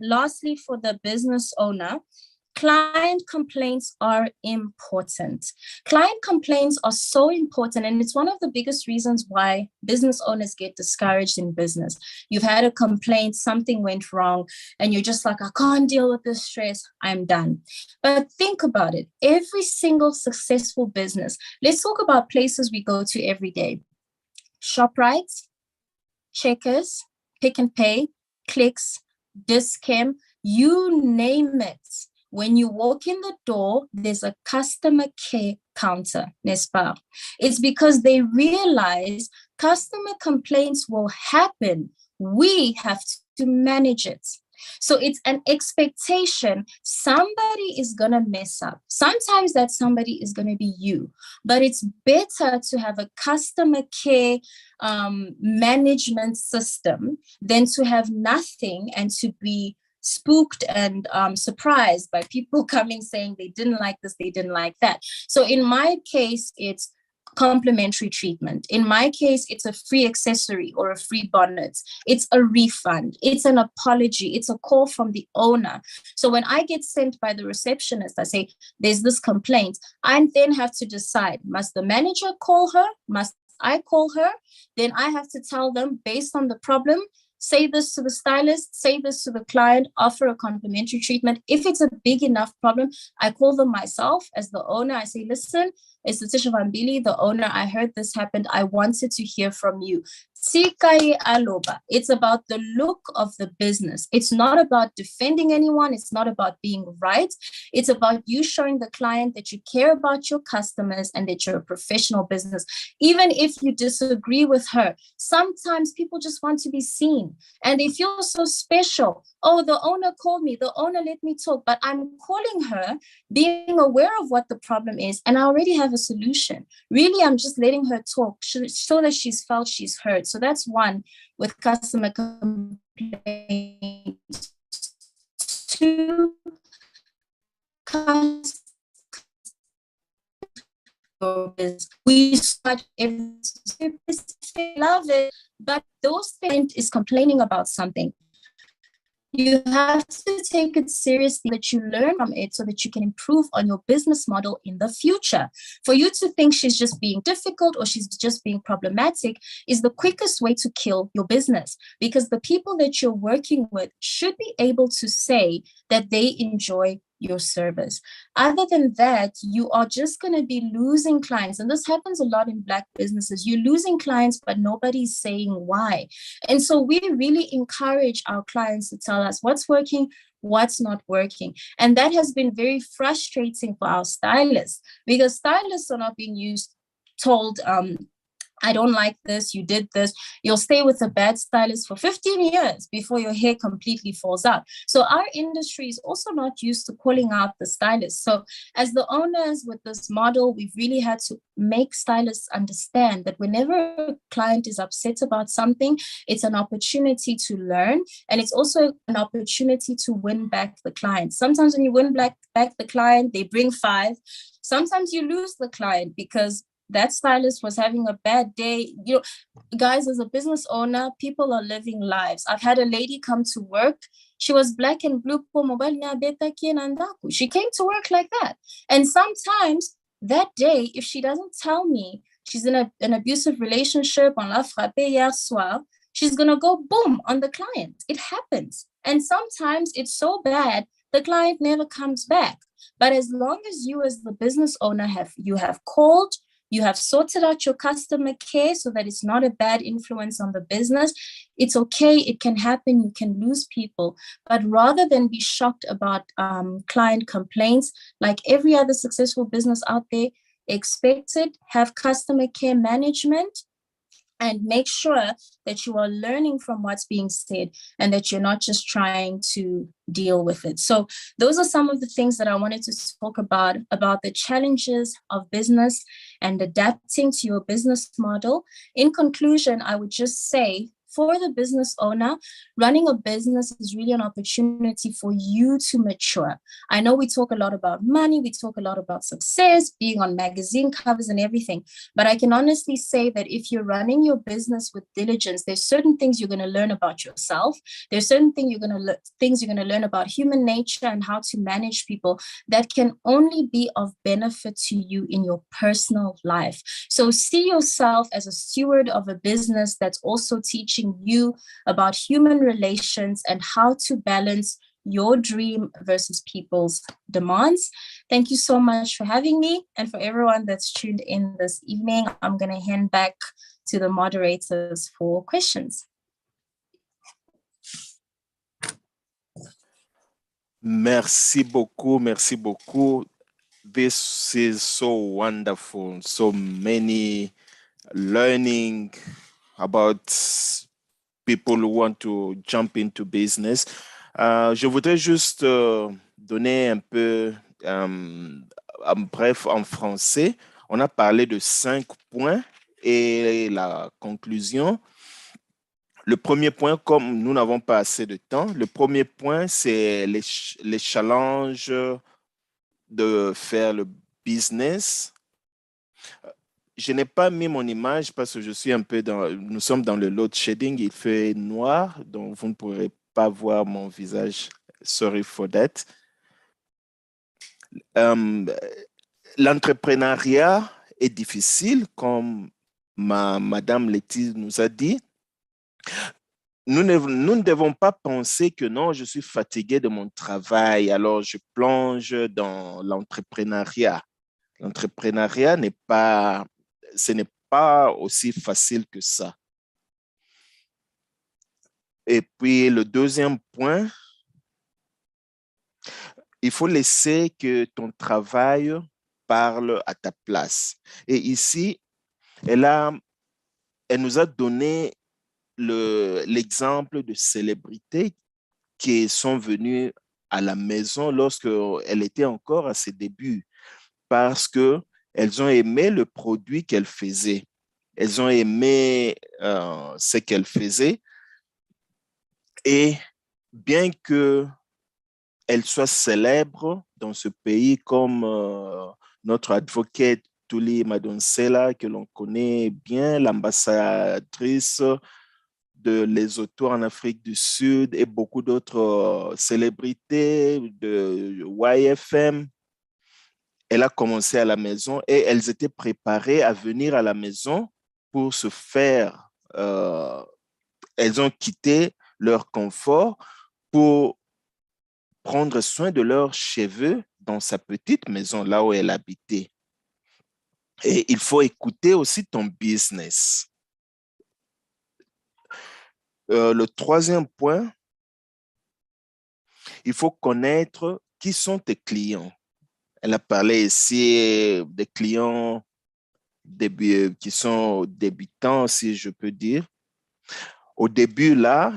Lastly, for the business owner, client complaints are important. Client complaints are so important, and it's one of the biggest reasons why business owners get discouraged in business. You've had a complaint, something went wrong, and you're just like, I can't deal with this stress, I'm done. But think about it. Every single successful business, let's talk about places we go to every day. ShopRite, Checkers, Pick and Pay, Clicks, Discount, you name it. When you walk in the door, there's a customer care counter, n'est-ce pas? It's because they realize customer complaints will happen. We have to manage it. So it's an expectation. Somebody is going to mess up. Sometimes that somebody is going to be you. But it's better to have a customer care management system than to have nothing and to be spooked and surprised by people coming saying they didn't like this, they didn't like that. So in my case, it's complimentary treatment. In my case, it's a free accessory or a free bonnet. It's a refund. It's an apology. It's a call from the owner. So when I get sent by the receptionist, I say, there's this complaint. I then have to decide, must the manager call her? Must I call her? Then I have to tell them based on the problem, say this to the stylist, say this to the client, offer a complimentary treatment. If it's a big enough problem, I call them myself as the owner. I say, listen, it's Laeticia Vambili, the owner. I heard this happened. I wanted to hear from you. It's about the look of the business. It's not about defending anyone. It's not about being right. It's about you showing the client that you care about your customers and that you're a professional business. Even if you disagree with her, sometimes people just want to be seen and they feel so special. Oh, the owner called me. The owner let me talk, but I'm calling her being aware of what the problem is. And I already have a solution. Really, I'm just letting her talk so that she's felt she's heard. So that's one with customer complaints. Two, we start love it, but those things is complaining about something. You have to take it seriously that you learn from it so that you can improve on your business model in the future. For you to think she's just being difficult or she's just being problematic is the quickest way to kill your business, because the people that you're working with should be able to say that they enjoy your service. Other than that, you are just going to be losing clients. And this happens a lot in Black businesses. You're losing clients, but nobody's saying why. And so we really encourage our clients to tell us what's working, what's not working. And that has been very frustrating for our stylists, because stylists are not being told, I don't like this, you did this. You'll stay with a bad stylist for 15 years before your hair completely falls out. So our industry is also not used to calling out the stylists. So as the owners with this model, we've really had to make stylists understand that whenever a client is upset about something, it's an opportunity to learn. And it's also an opportunity to win back the client. Sometimes when you win back the client, they bring 5. Sometimes you lose the client because that stylist was having a bad day. You know, guys, as a business owner, people are living lives. I've had a lady come to work. She was Black and blue. She came to work like that. And sometimes that day, if she doesn't tell me she's in an abusive relationship, on la frappe hier soir, she's going to go boom on the client. It happens. And sometimes it's so bad, the client never comes back. But as long as you as the business owner have called, you have sorted out your customer care so that it's not a bad influence on the business, it's okay, it can happen, you can lose people. But rather than be shocked about client complaints, like every other successful business out there, expect it, have customer care management, and make sure that you are learning from what's being said and that you're not just trying to deal with it. So those are some of the things that I wanted to talk about the challenges of business and adapting to your business model. In conclusion, I would just say, for the business owner, running a business is really an opportunity for you to mature. I know we talk a lot about money, we talk a lot about success, being on magazine covers and everything, but I can honestly say that if you're running your business with diligence, there's certain things you're going to learn about yourself. There's certain things you're going to learn about human nature and how to manage people that can only be of benefit to you in your personal life. So see yourself as a steward of a business that's also teaching you about human relations and how to balance your dream versus people's demands. Thank you so much for having me. And for everyone that's tuned in this evening, I'm going to hand back to the moderators for questions. Merci beaucoup. Merci beaucoup. This is so wonderful. So many learning about people who want to jump into business. Je voudrais juste donner un peu, bref, en français. On a parlé de 5 points et la conclusion. Le premier point, comme nous n'avons pas assez de temps, le premier point, c'est les challenges de faire le business. Je n'ai pas mis mon image parce que je suis un peu nous sommes dans le load shedding, il fait noir, donc vous ne pourrez pas voir mon visage. Sorry for that. L'entrepreneuriat est difficile, comme Madame Laeticia nous a dit. Nous ne devons pas penser que non, je suis fatigué de mon travail, alors je plonge dans l'entrepreneuriat. L'entrepreneuriat ce n'est pas aussi facile que ça. Et puis le deuxième point, il faut laisser que ton travail parle à ta place. Et ici, elle nous a donné l'exemple de célébrités qui sont venues à la maison lorsqu'elle était encore à ses débuts parce qu'elles ont aimé le produit qu'elle faisait. Elles ont aimé ce qu'elle faisait et bien qu'elle soit célèbre dans ce pays comme notre avocate Tuli Madonsela, que l'on connaît bien, l'ambassadrice de Lesotho en Afrique du Sud et beaucoup d'autres célébrités de YFM. Elle a commencé à la maison et elles étaient préparées à venir à la maison pour se faire. Elles ont quitté leur confort pour prendre soin de leurs cheveux dans sa petite maison, là où elle habitait. Et il faut écouter aussi ton business. Le troisième point, il faut connaître qui sont tes clients. Elle a parlé ici des clients qui sont débutants, si je peux dire. Au début, là,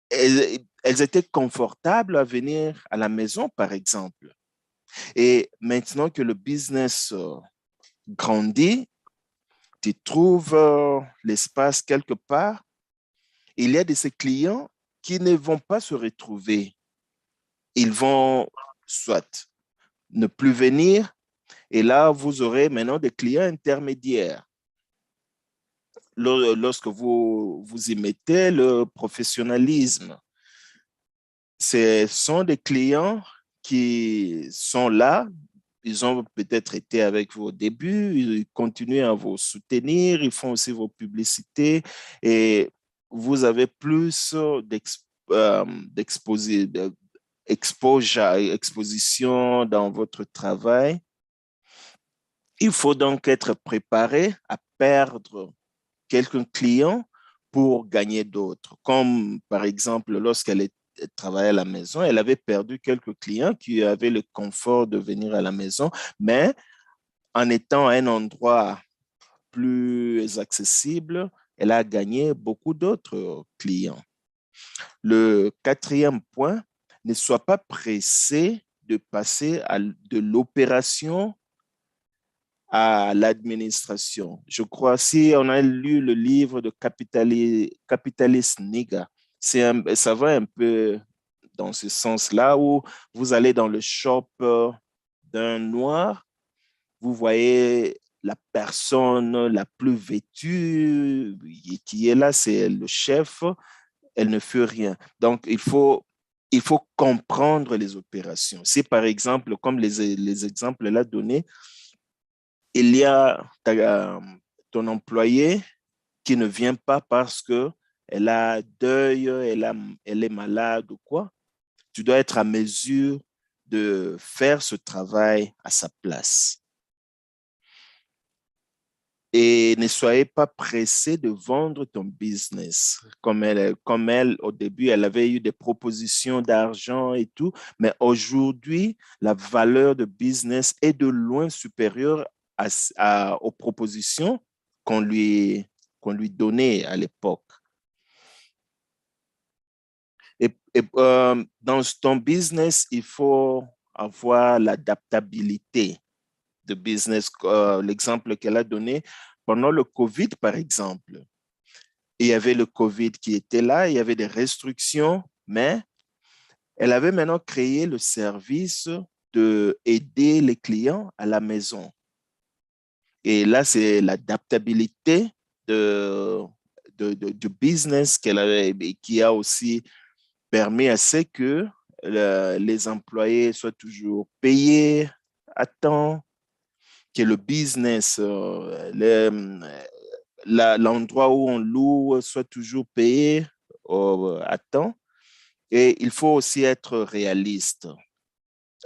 elles étaient confortables à venir à la maison, par exemple. Et maintenant que le business grandit, tu trouves l'espace quelque part, il y a de ces clients qui ne vont pas se retrouver. Ils vont soit ne plus venir, et là, vous aurez maintenant des clients intermédiaires. Lorsque vous y mettez le professionnalisme, ce sont des clients qui sont là, ils ont peut-être été avec vous au début, ils continuent à vous soutenir, ils font aussi vos publicités et vous avez plus exposition dans votre travail. Il faut donc être préparé à perdre quelques clients pour gagner d'autres. Comme par exemple, lorsqu'elle travaillait à la maison, elle avait perdu quelques clients qui avaient le confort de venir à la maison, mais en étant à un endroit plus accessible, elle a gagné beaucoup d'autres clients. Le quatrième point, ne sois pas pressé de passer de l'opération à l'administration. Je crois, si on a lu le livre de Capitalist Nigga, ça va un peu dans ce sens-là où vous allez dans le shop d'un noir, vous voyez la personne la plus vêtue qui est là, c'est le chef, elle ne fait rien. Donc, il faut comprendre les opérations. Si par exemple, comme les exemples là donnés, il y a ton employé qui ne vient pas parce qu'elle a deuil, elle est malade ou quoi. Tu dois être à mesure de faire ce travail à sa place. Et ne soyez pas pressé de vendre ton business. Comme elle, au début, elle avait eu des propositions d'argent et tout, mais aujourd'hui, la valeur de business est de loin supérieure aux propositions qu'on lui donnait à l'époque. Dans ton business, il faut avoir l'adaptabilité de business. L'exemple qu'elle a donné pendant le COVID, par exemple, il y avait le Covid qui était là, il y avait des restrictions, mais elle avait maintenant créé le service d'aider les clients à la maison. Et là, c'est l'adaptabilité du business qu'elle avait et qui a aussi permis à ce que les employés soient toujours payés à temps, que le business, l'endroit où on loue soit toujours payé à temps. Et il faut aussi être réaliste.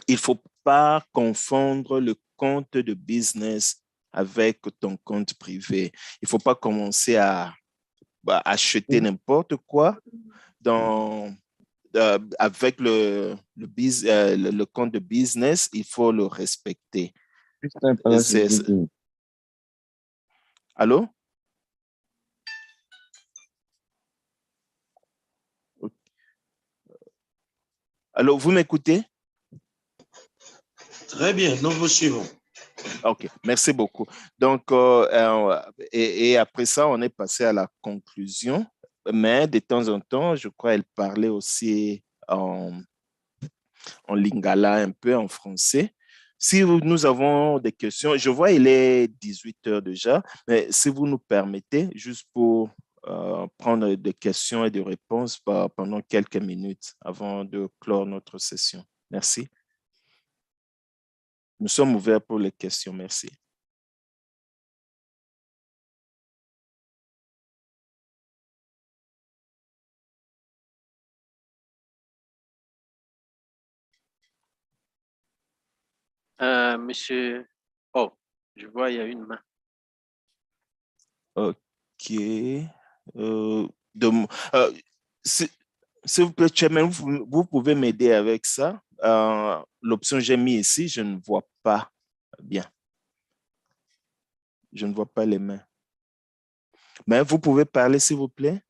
Il ne faut pas confondre le compte de business avec ton compte privé. Il ne faut pas commencer à acheter n'importe quoi avec le compte de business. Il faut le respecter. Allô? Allô, vous m'écoutez? Très bien, nous vous suivons. OK, merci beaucoup. Donc, et après ça, on est passé à la conclusion. Mais de temps en temps, je crois qu'elle parlait aussi en lingala, un peu en français. Si nous avons des questions, je vois il est 18 heures déjà, mais si vous nous permettez, juste pour prendre des questions et des réponses pendant quelques minutes avant de clore notre session. Merci. Nous sommes ouverts pour les questions. Merci. Monsieur, oh, je vois, il y a une main. OK. S'il vous plaît, Chairman, vous pouvez m'aider avec ça. L'option que j'ai mis ici, je ne vois pas bien. Je ne vois pas les mains. Mais vous pouvez parler, s'il vous plaît.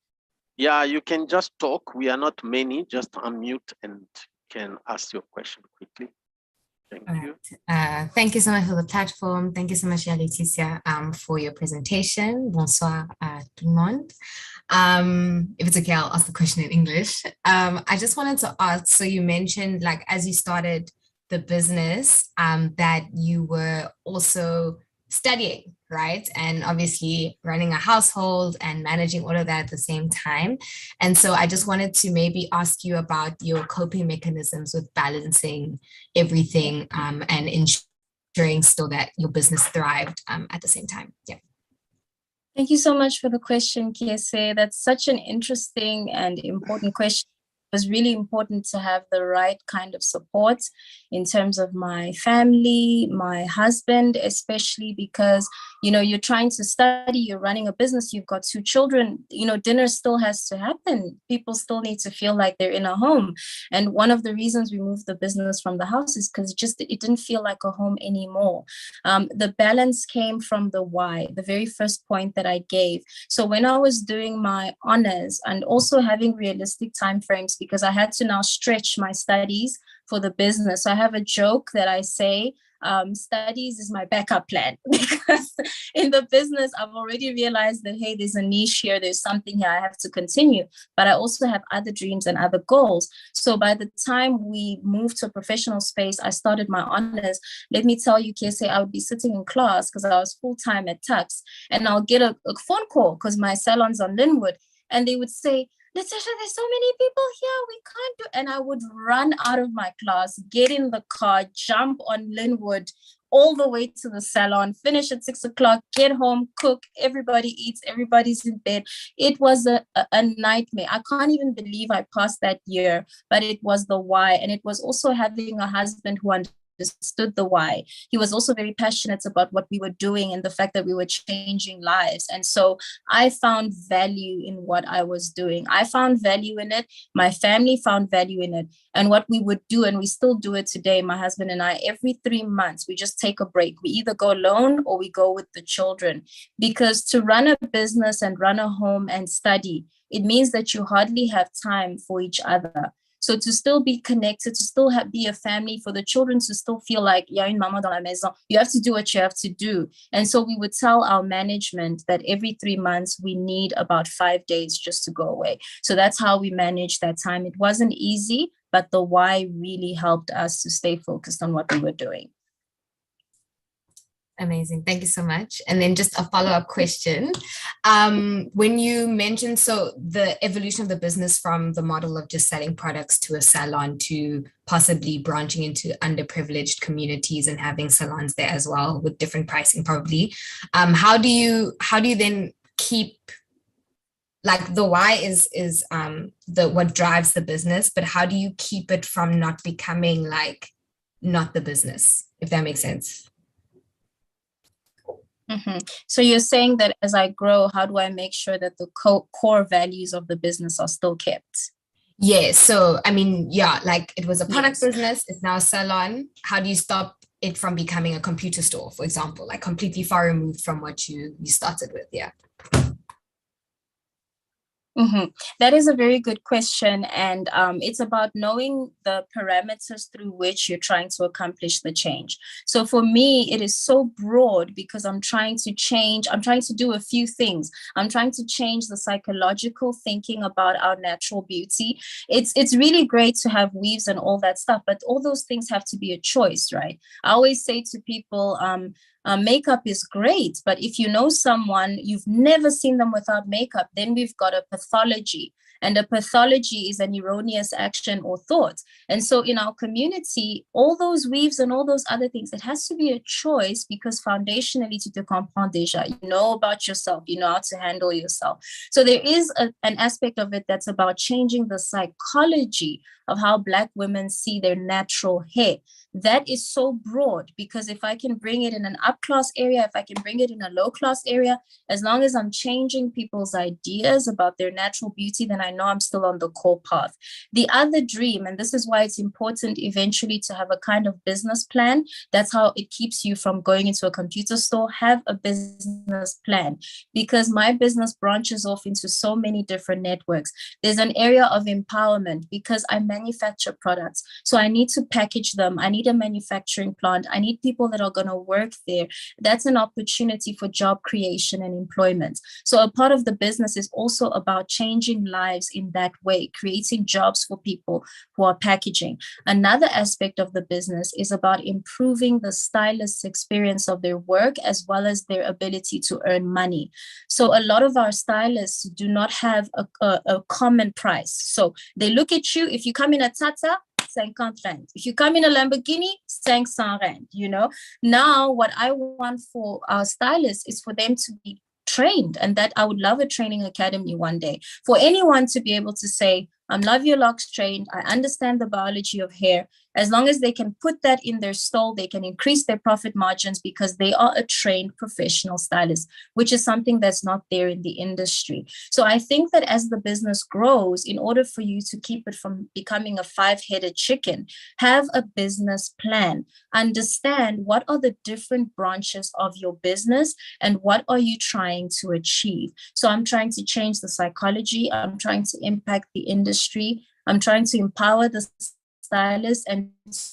Yeah, you can just talk. We are not many. Just unmute and can ask your question quickly. Thank you. Thank you so much for the platform. Thank you so much, Laeticia, for your presentation. Bonsoir à tout le monde. If it's okay, I'll ask the question in English. I just wanted to ask, so you mentioned, like, as you started the business, that you were also studying, right? And obviously running a household and managing all of that at the same time. And so I just wanted to maybe ask you about your coping mechanisms with balancing everything and ensuring still that your business thrived at the same time. Yeah. Thank you so much for the question, Kiese. That's such an interesting and important question. It was really important to have the right kind of support in terms of my family, my husband, especially because, you know, you're trying to study, you're running a business, you've got 2 children, you know, dinner still has to happen. People still need to feel like they're in a home. And one of the reasons we moved the business from the house is because it didn't feel like a home anymore. The balance came from the why, the very first point that I gave. So when I was doing my honors and also having realistic timeframes, because I had to now stretch my studies for the business. So I have a joke that I say, studies is my backup plan, because in the business, I've already realized that, hey, there's a niche here, there's something here I have to continue, but I also have other dreams and other goals. So by the time we moved to a professional space, I started my honors. Let me tell you, Kiese, I would be sitting in class because I was full-time at Tux, and I'll get a phone call because my salon's on Linwood, and they would say, Laeticia, there's so many people here, we can't do, and I would run out of my class, get in the car, jump on Linwood, all the way to the salon, finish at 6 o'clock, get home, cook, everybody eats, everybody's in bed. It was a nightmare. I can't even believe I passed that year, but it was the why. And it was also having a husband who understood the why. He was also very passionate about what we were doing and the fact that we were changing lives. And so I found value in what I was doing. I found value in it. My family found value in it. And what we would do, and we still do it today, my husband and I, every 3 months, we just take a break. We either go alone or we go with the children. Because to run a business and run a home and study, it means that you hardly have time for each other. So to still be connected, to still be a family, for the children to still feel like, y a une maman dans la maison, you have to do what you have to do. And so we would tell our management that every 3 months, we need about 5 days just to go away. So that's how we managed that time. It wasn't easy, but the why really helped us to stay focused on what we were doing. Amazing. Thank you so much. And then just a follow-up question. When you mentioned, so the evolution of the business from the model of just selling products to a salon to possibly branching into underprivileged communities and having salons there as well with different pricing probably. How do you then keep, like, the why is the what drives the business, but how do you keep it from not becoming like not the business, if that makes sense? Mm-hmm. So you're saying that as I grow, how do I make sure that the core values of the business are still kept? Yeah. So, I mean, yeah, like it was a product business, it's now a salon. How do you stop it from becoming a computer store, for example, like completely far removed from what you started with? Yeah. Mm-hmm. That is a very good question. And it's about knowing the parameters through which you're trying to accomplish the change. So for me, it is so broad because I'm trying to do a few things. I'm trying to change the psychological thinking about our natural beauty. It's really great to have weaves and all that stuff, but all those things have to be a choice, right? I always say to people, makeup is great, but if you know someone, you've never seen them without makeup, then we've got a pathology. And a pathology is an erroneous action or thought. And so in our community, all those weaves and all those other things, it has to be a choice because foundationally, tu te comprends déjà. You know about yourself, you know how to handle yourself. So there is an aspect of it that's about changing the psychology of how Black women see their natural hair. That is so broad because if I can bring it in an up-class area, if I can bring it in a low-class area, as long as I'm changing people's ideas about their natural beauty, then I know I'm still on the core path. The other dream, and this is why it's important eventually to have a kind of business plan. That's how it keeps you from going into a computer store. Have a business plan because my business branches off into so many different networks. There's an area of empowerment because I manufacture products. So I need to package them. I need a manufacturing plant. I need people that are going to work there. That's an opportunity for job creation and employment. So a part of the business is also about changing lives in that way, creating jobs for people who are packaging. Another aspect of the business is about improving the stylist's experience of their work as well as their ability to earn money. So a lot of our stylists do not have a common price. So they look at you, if you come in a Tata, 50 rand. If you come in a Lamborghini, 500 rand, you know. Now, what I want for our stylists is for them to be trained, and that I would love a training academy one day for anyone to be able to say, I'm Love Your Locks trained. I understand the biology of hair. As long as they can put that in their stall, they can increase their profit margins because they are a trained professional stylist, which is something that's not there in the industry. So I think that as the business grows, in order for you to keep it from becoming a 5-headed chicken, have a business plan. Understand what are the different branches of your business and what are you trying to achieve. So I'm trying to change the psychology. I'm trying to impact the industry. I'm trying to empower the stylists and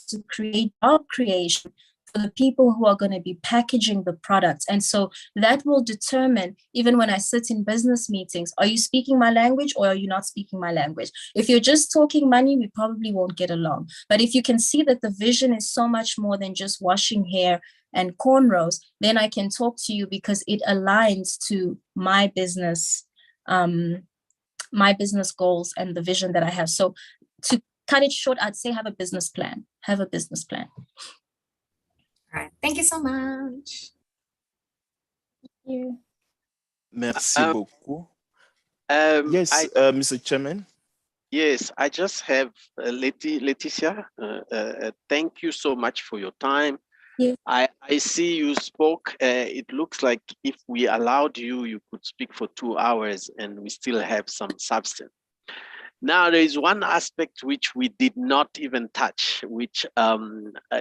to create job creation for the people who are going to be packaging the products. And so that will determine, even when I sit in business meetings, are you speaking my language or are you not speaking my language? If you're just talking money, we probably won't get along. But if you can see that the vision is so much more than just washing hair and cornrows, then I can talk to you because it aligns to my business goals and the vision that I have. So to cut it short, I'd say have a business plan. Have a business plan. All right. Thank you so much. Thank you. Merci beaucoup. Yes, Mr. Chairman. Yes, I just have Laeticia. Thank you so much for your time. Yes. I see you spoke. It looks like if we allowed you, you could speak for 2 hours and we still have some substance. Now, there is one aspect which we did not even touch, which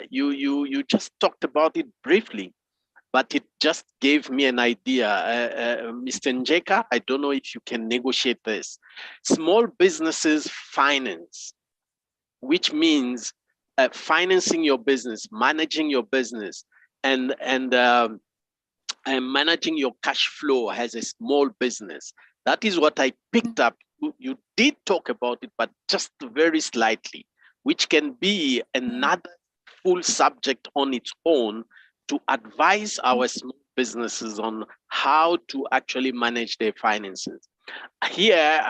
you just talked about it briefly, but it just gave me an idea. Mr. Njeka, I don't know if you can negotiate this. Small businesses finance. which means financing your business, managing your business, and managing your cash flow as a small business. That is what I picked up. You did talk about it, but just very slightly, which can be another full subject on its own to advise our small businesses on how to actually manage their finances. Here,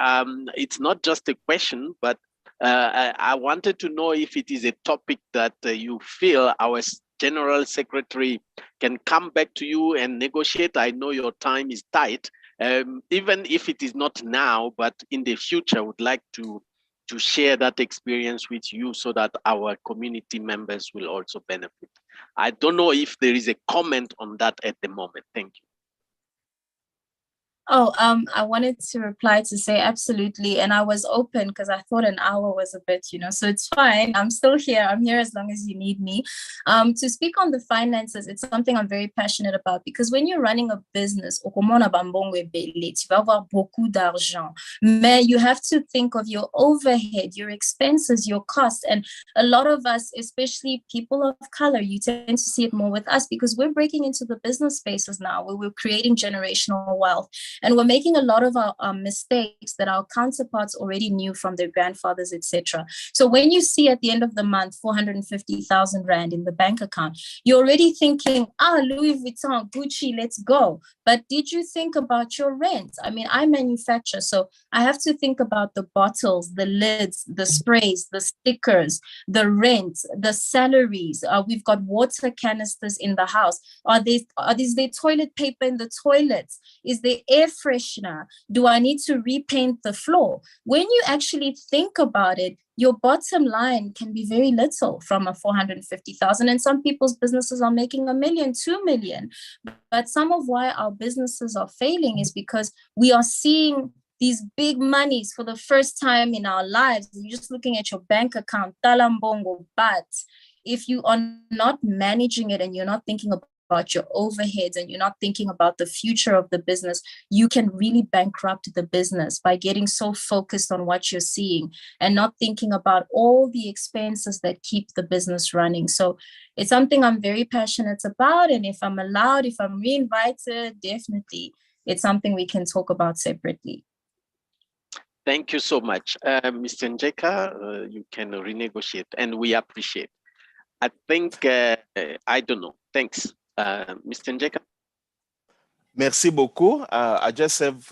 it's not just a question, but I wanted to know if it is a topic that you feel our General Secretary can come back to you and negotiate. I know your time is tight, even if it is not now, but in the future, I would like to share that experience with you so that our community members will also benefit. I don't know if there is a comment on that at the moment. Thank you. Oh, I wanted to reply to say absolutely. And I was open because I thought an hour was a bit, so it's fine. I'm still here. I'm here as long as you need me. To speak on the finances, it's something I'm very passionate about because when you're running a business, tu vas avoir beaucoup d'argent. Mais you have to think of your overhead, your expenses, your costs. And a lot of us, especially people of color, you tend to see it more with us because we're breaking into the business spaces now where we're creating generational wealth. And we're making a lot of our mistakes that our counterparts already knew from their grandfathers, etc. So when you see at the end of the month 450,000 Rand in the bank account, you're already thinking, Louis Vuitton, Gucci, let's go. But did you think about your rent? I mean, I manufacture, so I have to think about the bottles, the lids, the sprays, the stickers, the rent, the salaries. We've got water canisters in the house. Are there toilet paper in the toilets? Is there air freshener? Do I need to repaint the floor? When you actually think about it, your bottom line can be very little from a 450,000. And some people's businesses are making 1 million, 2 million. But some of why our businesses are failing is because we are seeing these big monies for the first time in our lives. You're just looking at your bank account, talambongo, but if you are not managing it and you're not thinking about your overheads and you're not thinking about the future of the business, you can really bankrupt the business by getting so focused on what you're seeing and not thinking about all the expenses that keep the business running. So it's something I'm very passionate about. And if I'm allowed, if I'm re-invited, definitely it's something we can talk about separately. Thank you so much. Mr. Njeka, you can renegotiate and we appreciate. I think, I don't know. Thanks. Mr. Njeka. Merci beaucoup. I just have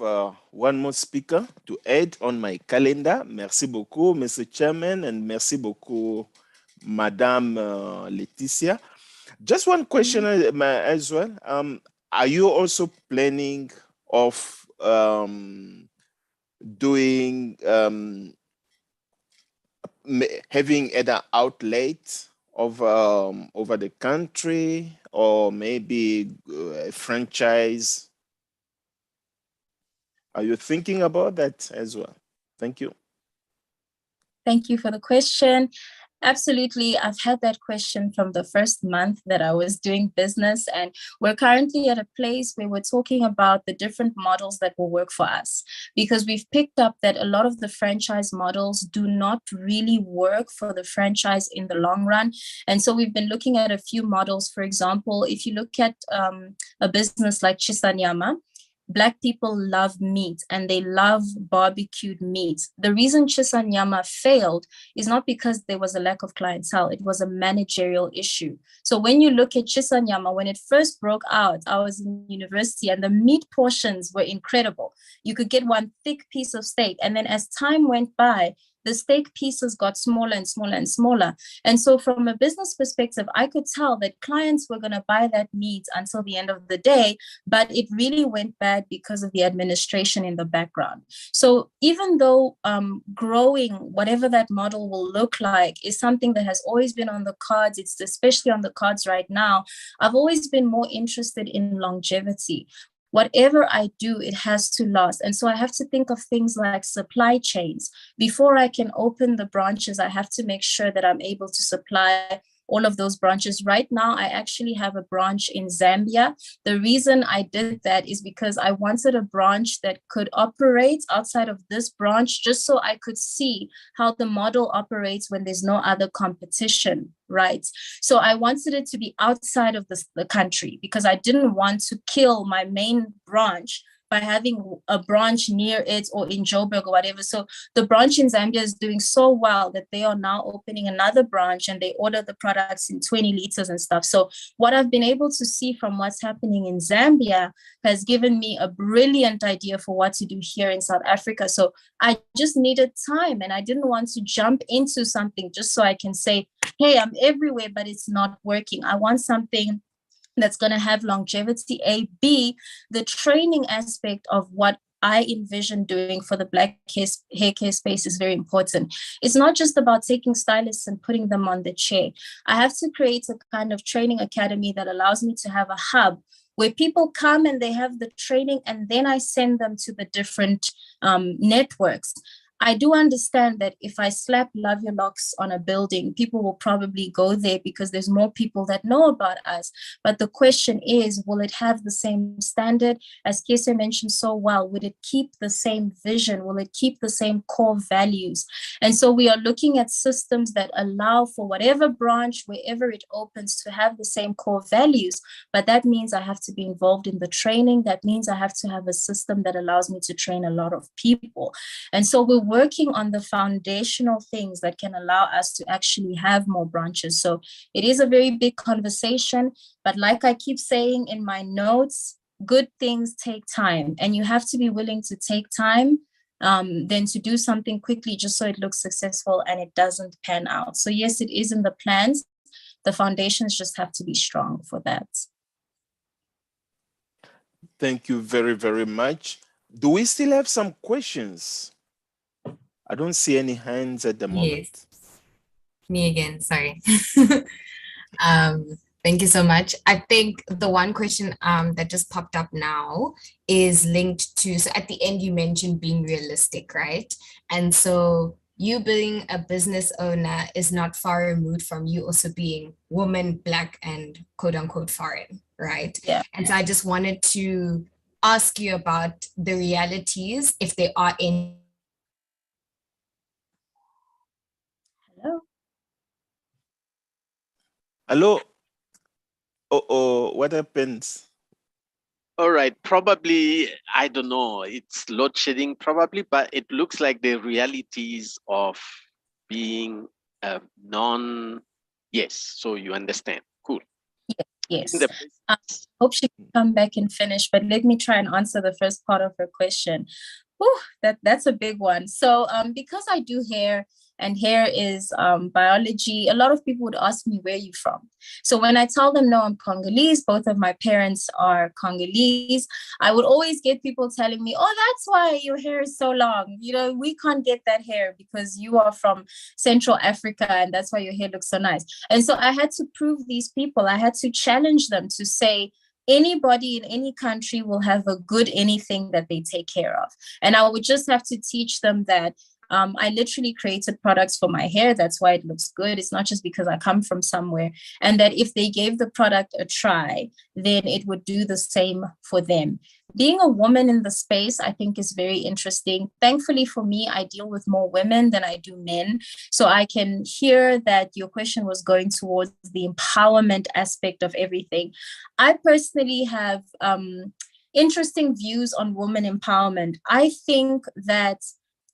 one more speaker to add on my calendar. Merci beaucoup, Mr. Chairman, and merci beaucoup, Madame Laeticia. Just one question as well. Are you also planning of doing having an outlet over the country, or maybe a franchise? Are you thinking about that as well? Thank you. Thank you for the question. Absolutely. I've had that question from the first month that I was doing business, and we're currently at a place where we're talking about the different models that will work for us, because we've picked up that a lot of the franchise models do not really work for the franchise in the long run. And so we've been looking at a few models. For example, if you look at a business like Chisanyama, Black people love meat and they love barbecued meat. The reason Chisanyama failed is not because there was a lack of clientele, it was a managerial issue. So when you look at Chisanyama, when it first broke out, I was in university and the meat portions were incredible. You could get one thick piece of steak. And then as time went by, the steak pieces got smaller and smaller and smaller. And so from a business perspective, I could tell that clients were going to buy that meat until the end of the day, but it really went bad because of the administration in the background. So even though growing whatever that model will look like is something that has always been on the cards, it's especially on the cards right now, I've always been more interested in longevity. Whatever I do, it has to last. And so I have to think of things like supply chains. Before I can open the branches, I have to make sure that I'm able to supply all of those branches. Right now, I actually have a branch in Zambia. The reason I did that is because I wanted a branch that could operate outside of this branch, just so I could see how the model operates when there's no other competition, right? So I wanted it to be outside of the country, because I didn't want to kill my main branch by having a branch near it or in Joburg or whatever. So the branch in Zambia is doing so well that they are now opening another branch, and they order the products in 20 liters and stuff. So what I've been able to see from what's happening in Zambia has given me a brilliant idea for what to do here in South Africa. So I just needed time, and I didn't want to jump into something just so I can say, hey, I'm everywhere, but it's not working. I want something that's going to have longevity. B, the training aspect of what I envision doing for the Black hair care space is very important. It's not just about taking stylists and putting them on the chair. I have to create a kind of training academy that allows me to have a hub where people come and they have the training, and then I send them to the different networks. I do understand that if I slap Love Your Locks on a building, people will probably go there because there's more people that know about us. But the question is, will it have the same standard? As Kese mentioned so well, would it keep the same vision? Will it keep the same core values? And so we are looking at systems that allow for whatever branch, wherever it opens, to have the same core values. But that means I have to be involved in the training. That means I have to have a system that allows me to train a lot of people. And so we're working on the foundational things that can allow us to actually have more branches. So it is a very big conversation, but like I keep saying in my notes, good things take time, and you have to be willing to take time than to do something quickly just so it looks successful and it doesn't pan out. So yes, it is in the plans. The foundations just have to be strong for that. Thank you very, very much. Do we still have some questions? I don't see any hands at the moment. Yes. Me again, sorry. Thank you so much. I think the one question that just popped up now is linked to, so at the end you mentioned being realistic, right? And so you being a business owner is not far removed from you also being woman, Black, and quote unquote foreign, right? Yeah. And so I just wanted to ask you about the realities, if there are any. Hello? Oh, what happens? All right, probably, I don't know, it's load shedding probably, but it looks like the realities of being yes, so you understand. Cool. Yes. I hope she can come back and finish, but let me try and answer the first part of her question. Whew, that's a big one. So because I do hair, and hair is biology, a lot of people would ask me, where are you from? So when I tell them, no, I'm Congolese, both of my parents are Congolese, I would always get people telling me, oh, that's why your hair is so long. You know, we can't get that hair because you are from Central Africa and that's why your hair looks so nice. And so I had to prove these people, I had to challenge them to say, anybody in any country will have a good anything that they take care of. And I would just have to teach them that I literally created products for my hair. That's why it looks good. It's not just because I come from somewhere. And that if they gave the product a try, then it would do the same for them. Being a woman in the space, I think, is very interesting. Thankfully for me, I deal with more women than I do men. So I can hear that your question was going towards the empowerment aspect of everything. I personally have interesting views on women empowerment. I think that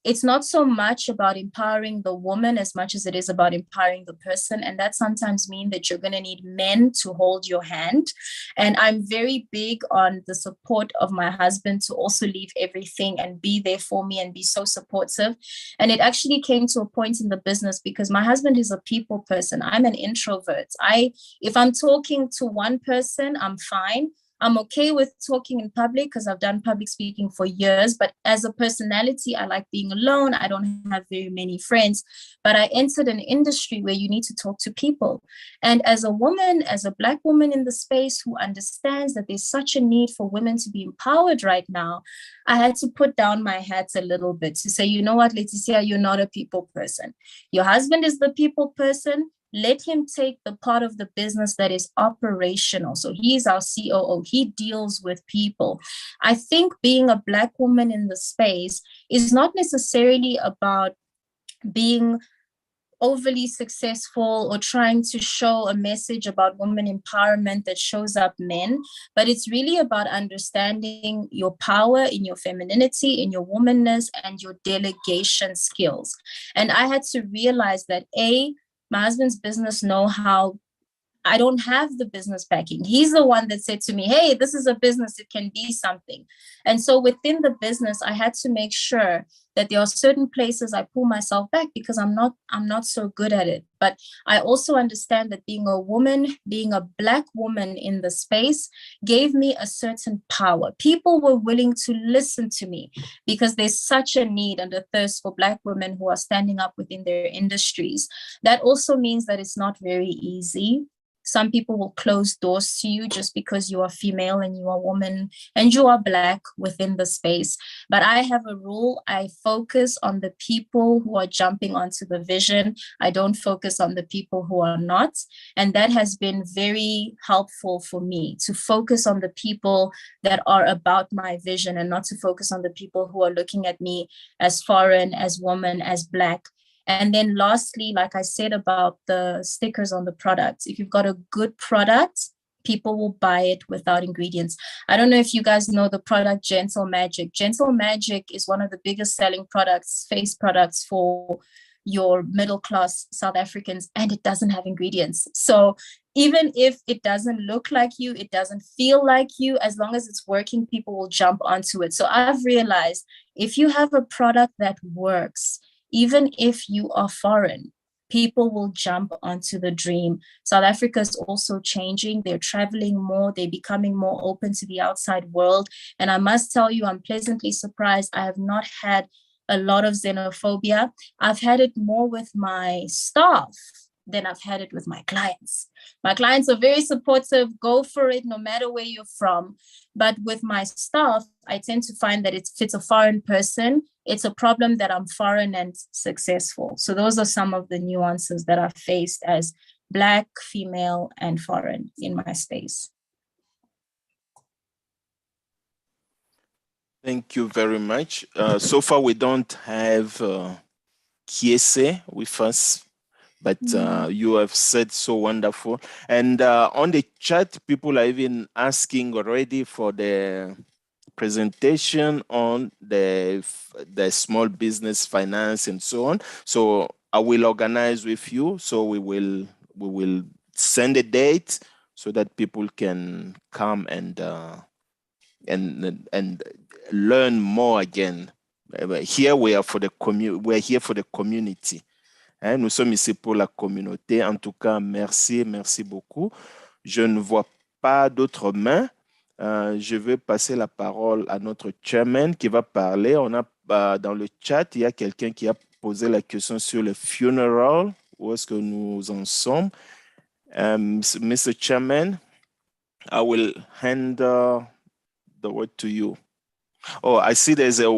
it's not so much about empowering the woman as much as it is about empowering the person. And that sometimes means that you're going to need men to hold your hand. And I'm very big on the support of my husband to also leave everything and be there for me and be so supportive. And it actually came to a point in the business because my husband is a people person. I'm an introvert. If I'm talking to one person, I'm fine. I'm okay with talking in public because I've done public speaking for years, but as a personality, I like being alone. I don't have very many friends, but I entered an industry where you need to talk to people. And as a woman, as a Black woman in the space who understands that there's such a need for women to be empowered right now, I had to put down my hats a little bit to say, you know what, Laeticia, you're not a people person. Your husband is the people person. let him take the part of the business that is operational. So he's our COO. He deals with people. I think being a Black woman in the space is not necessarily about being overly successful or trying to show a message about women empowerment that shows up men, but it's really about understanding your power in your femininity, in your womanness, and your delegation skills. And I had to realize that my husband's business know-how, I don't have the business backing. He's the one that said to me, hey, this is a business, it can be something. And so within the business, I had to make sure that there are certain places I pull myself back because I'm not so good at it. But I also understand that being a woman, being a Black woman in the space gave me a certain power. People were willing to listen to me because there's such a need and a thirst for Black women who are standing up within their industries. That also means that it's not very easy. Some people will close doors to you just because you are female and you are a woman and you are Black within the space. But I have a rule. I focus on the people who are jumping onto the vision. I don't focus on the people who are not. And that has been very helpful for me to focus on the people that are about my vision and not to focus on the people who are looking at me as foreign, as woman, as Black. And then lastly, like I said about the stickers on the products, if you've got a good product, people will buy it without ingredients. I don't know if you guys know the product Gentle Magic. Gentle Magic is one of the biggest selling products, face products for your middle class South Africans, and it doesn't have ingredients. So even if it doesn't look like you, it doesn't feel like you, as long as it's working, people will jump onto it. So I've realized if you have a product that works, even if you are foreign, people will jump onto the dream. South Africa is also changing. They're traveling more. They're becoming more open to the outside world. And I must tell you, I'm pleasantly surprised. I have not had a lot of xenophobia. I've had it more with my staff than I've had it with my clients. My clients are very supportive, go for it no matter where you're from. But with my staff, I tend to find that if it's a foreign person, it's a problem that I'm foreign and successful. So those are some of the nuances that I've faced as Black, female, and foreign in my space. Thank you very much. So far, we don't have Kiese with us, but you have said so wonderful. And on the chat, people are even asking already for the presentation on the small business finance and so on. So I will organize with you. So we will send a date so that people can come and learn more again. Here we are for the we're here for the community. Nous sommes ici pour la communauté. En tout cas, merci beaucoup. Je ne vois pas d'autres mains. Je vais passer la parole à notre chairman qui va parler. On a dans le chat, il y a quelqu'un qui a posé la question sur le funeral. Où est-ce que nous en sommes? Mr. Chairman, I will hand the word to you. Oh, I see there's a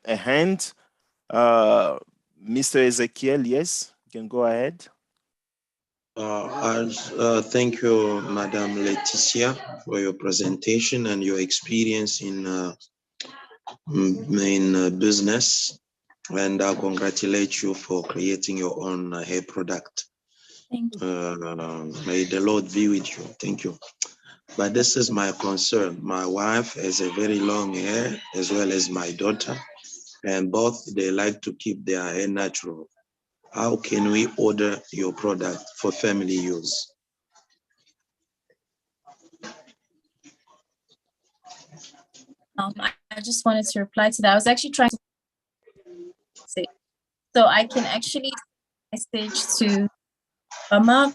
hand. Mr. Ezekiel, yes, you can go ahead. Thank you, Madam Laeticia, for your presentation and your experience in business. And I congratulate you for creating your own hair product. Thank you. May the Lord be with you. Thank you. But this is my concern. My wife has a very long hair, as well as my daughter, and both they like to keep their hair natural. How can we order your product for family use? I just wanted to reply to that. I was actually trying to say, so I can actually message to Mama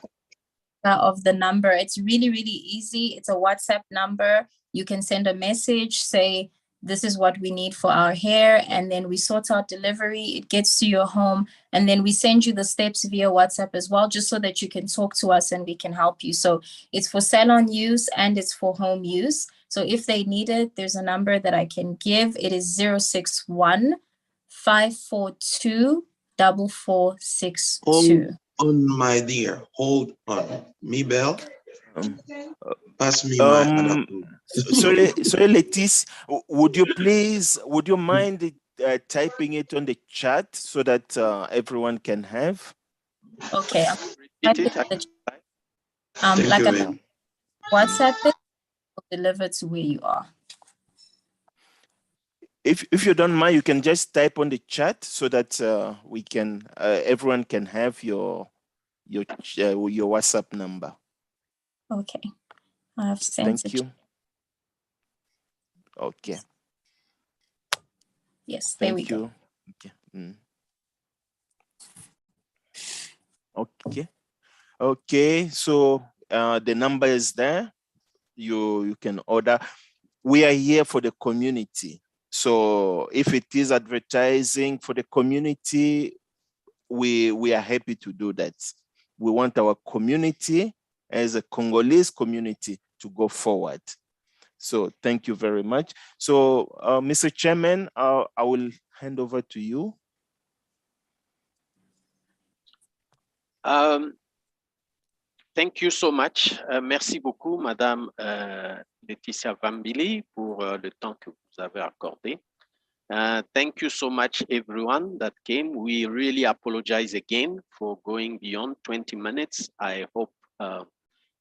of the number. It's really, really easy. It's a WhatsApp number. You can send a message, say, this is what we need for our hair, and then we sort out delivery. It gets to your home, and then we send you the steps via WhatsApp as well, just so that you can talk to us and we can help you. So it's for salon use and it's for home use. So if they need it, there's a number that I can give. It is 061 542 4462. on, my dear. Hold on. Mibel, pass me my adapter. Sorry, Laeticia, would you mind typing it on the chat so that everyone can have? Okay. Repeat it. Like you, a WhatsApp it will deliver to where you are. If you don't mind, you can just type on the chat so that we can everyone can have your WhatsApp number. Okay. I have sent Thank it. you. Okay. Yes, there we Thank go. you. Okay. Okay. Okay. So the number is there. You can order. We are here for the community. So if it is advertising for the community, we are happy to do that. We want our community as a Congolese community to go forward. So thank you very much. So Mr. Chairman, I will hand over to you. Thank you so much. Merci beaucoup, Madame Laeticia Vambili, pour le temps que vous avez accordé. Thank you so much, everyone that came. We really apologize again for going beyond 20 minutes. I hope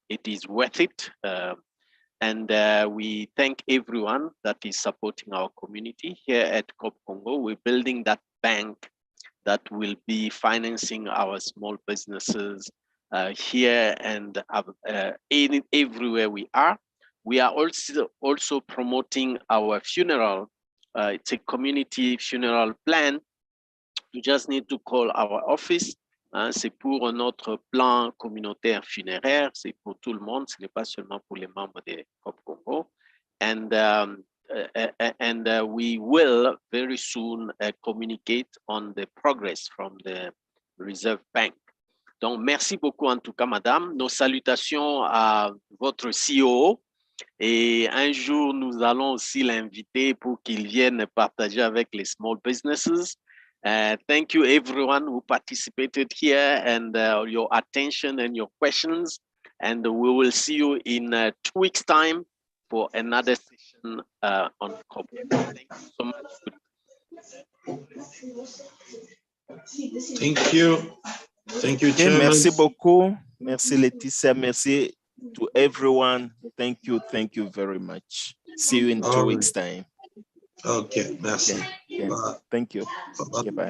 it is worth it. And we thank everyone that is supporting our community here at CoopCongo. We're building that bank that will be financing our small businesses here and everywhere we are. We are also promoting our funeral. It's a community funeral plan. You just need to call our office. C'est pour notre plan communautaire funéraire. C'est pour tout le monde. Ce n'est pas seulement pour les membres de CoopCongo. And we will very soon communicate on the progress from the Reserve Bank. Donc, merci beaucoup en tout cas, madame. Nos salutations à votre CEO. Et un jour, nous allons aussi l'inviter pour qu'il vienne partager avec les small businesses. Thank you everyone who participated here and your attention and your questions. And we will see you in 2 weeks' time for another session on COP. Thank you so much. Thank you. Thank you, Chairman. Merci beaucoup. Merci, Laeticia. Merci to everyone. Thank you. Thank you very much. See you in 2 weeks' time. Okay, merci. Okay. Thank you. Bye. Okay, bye.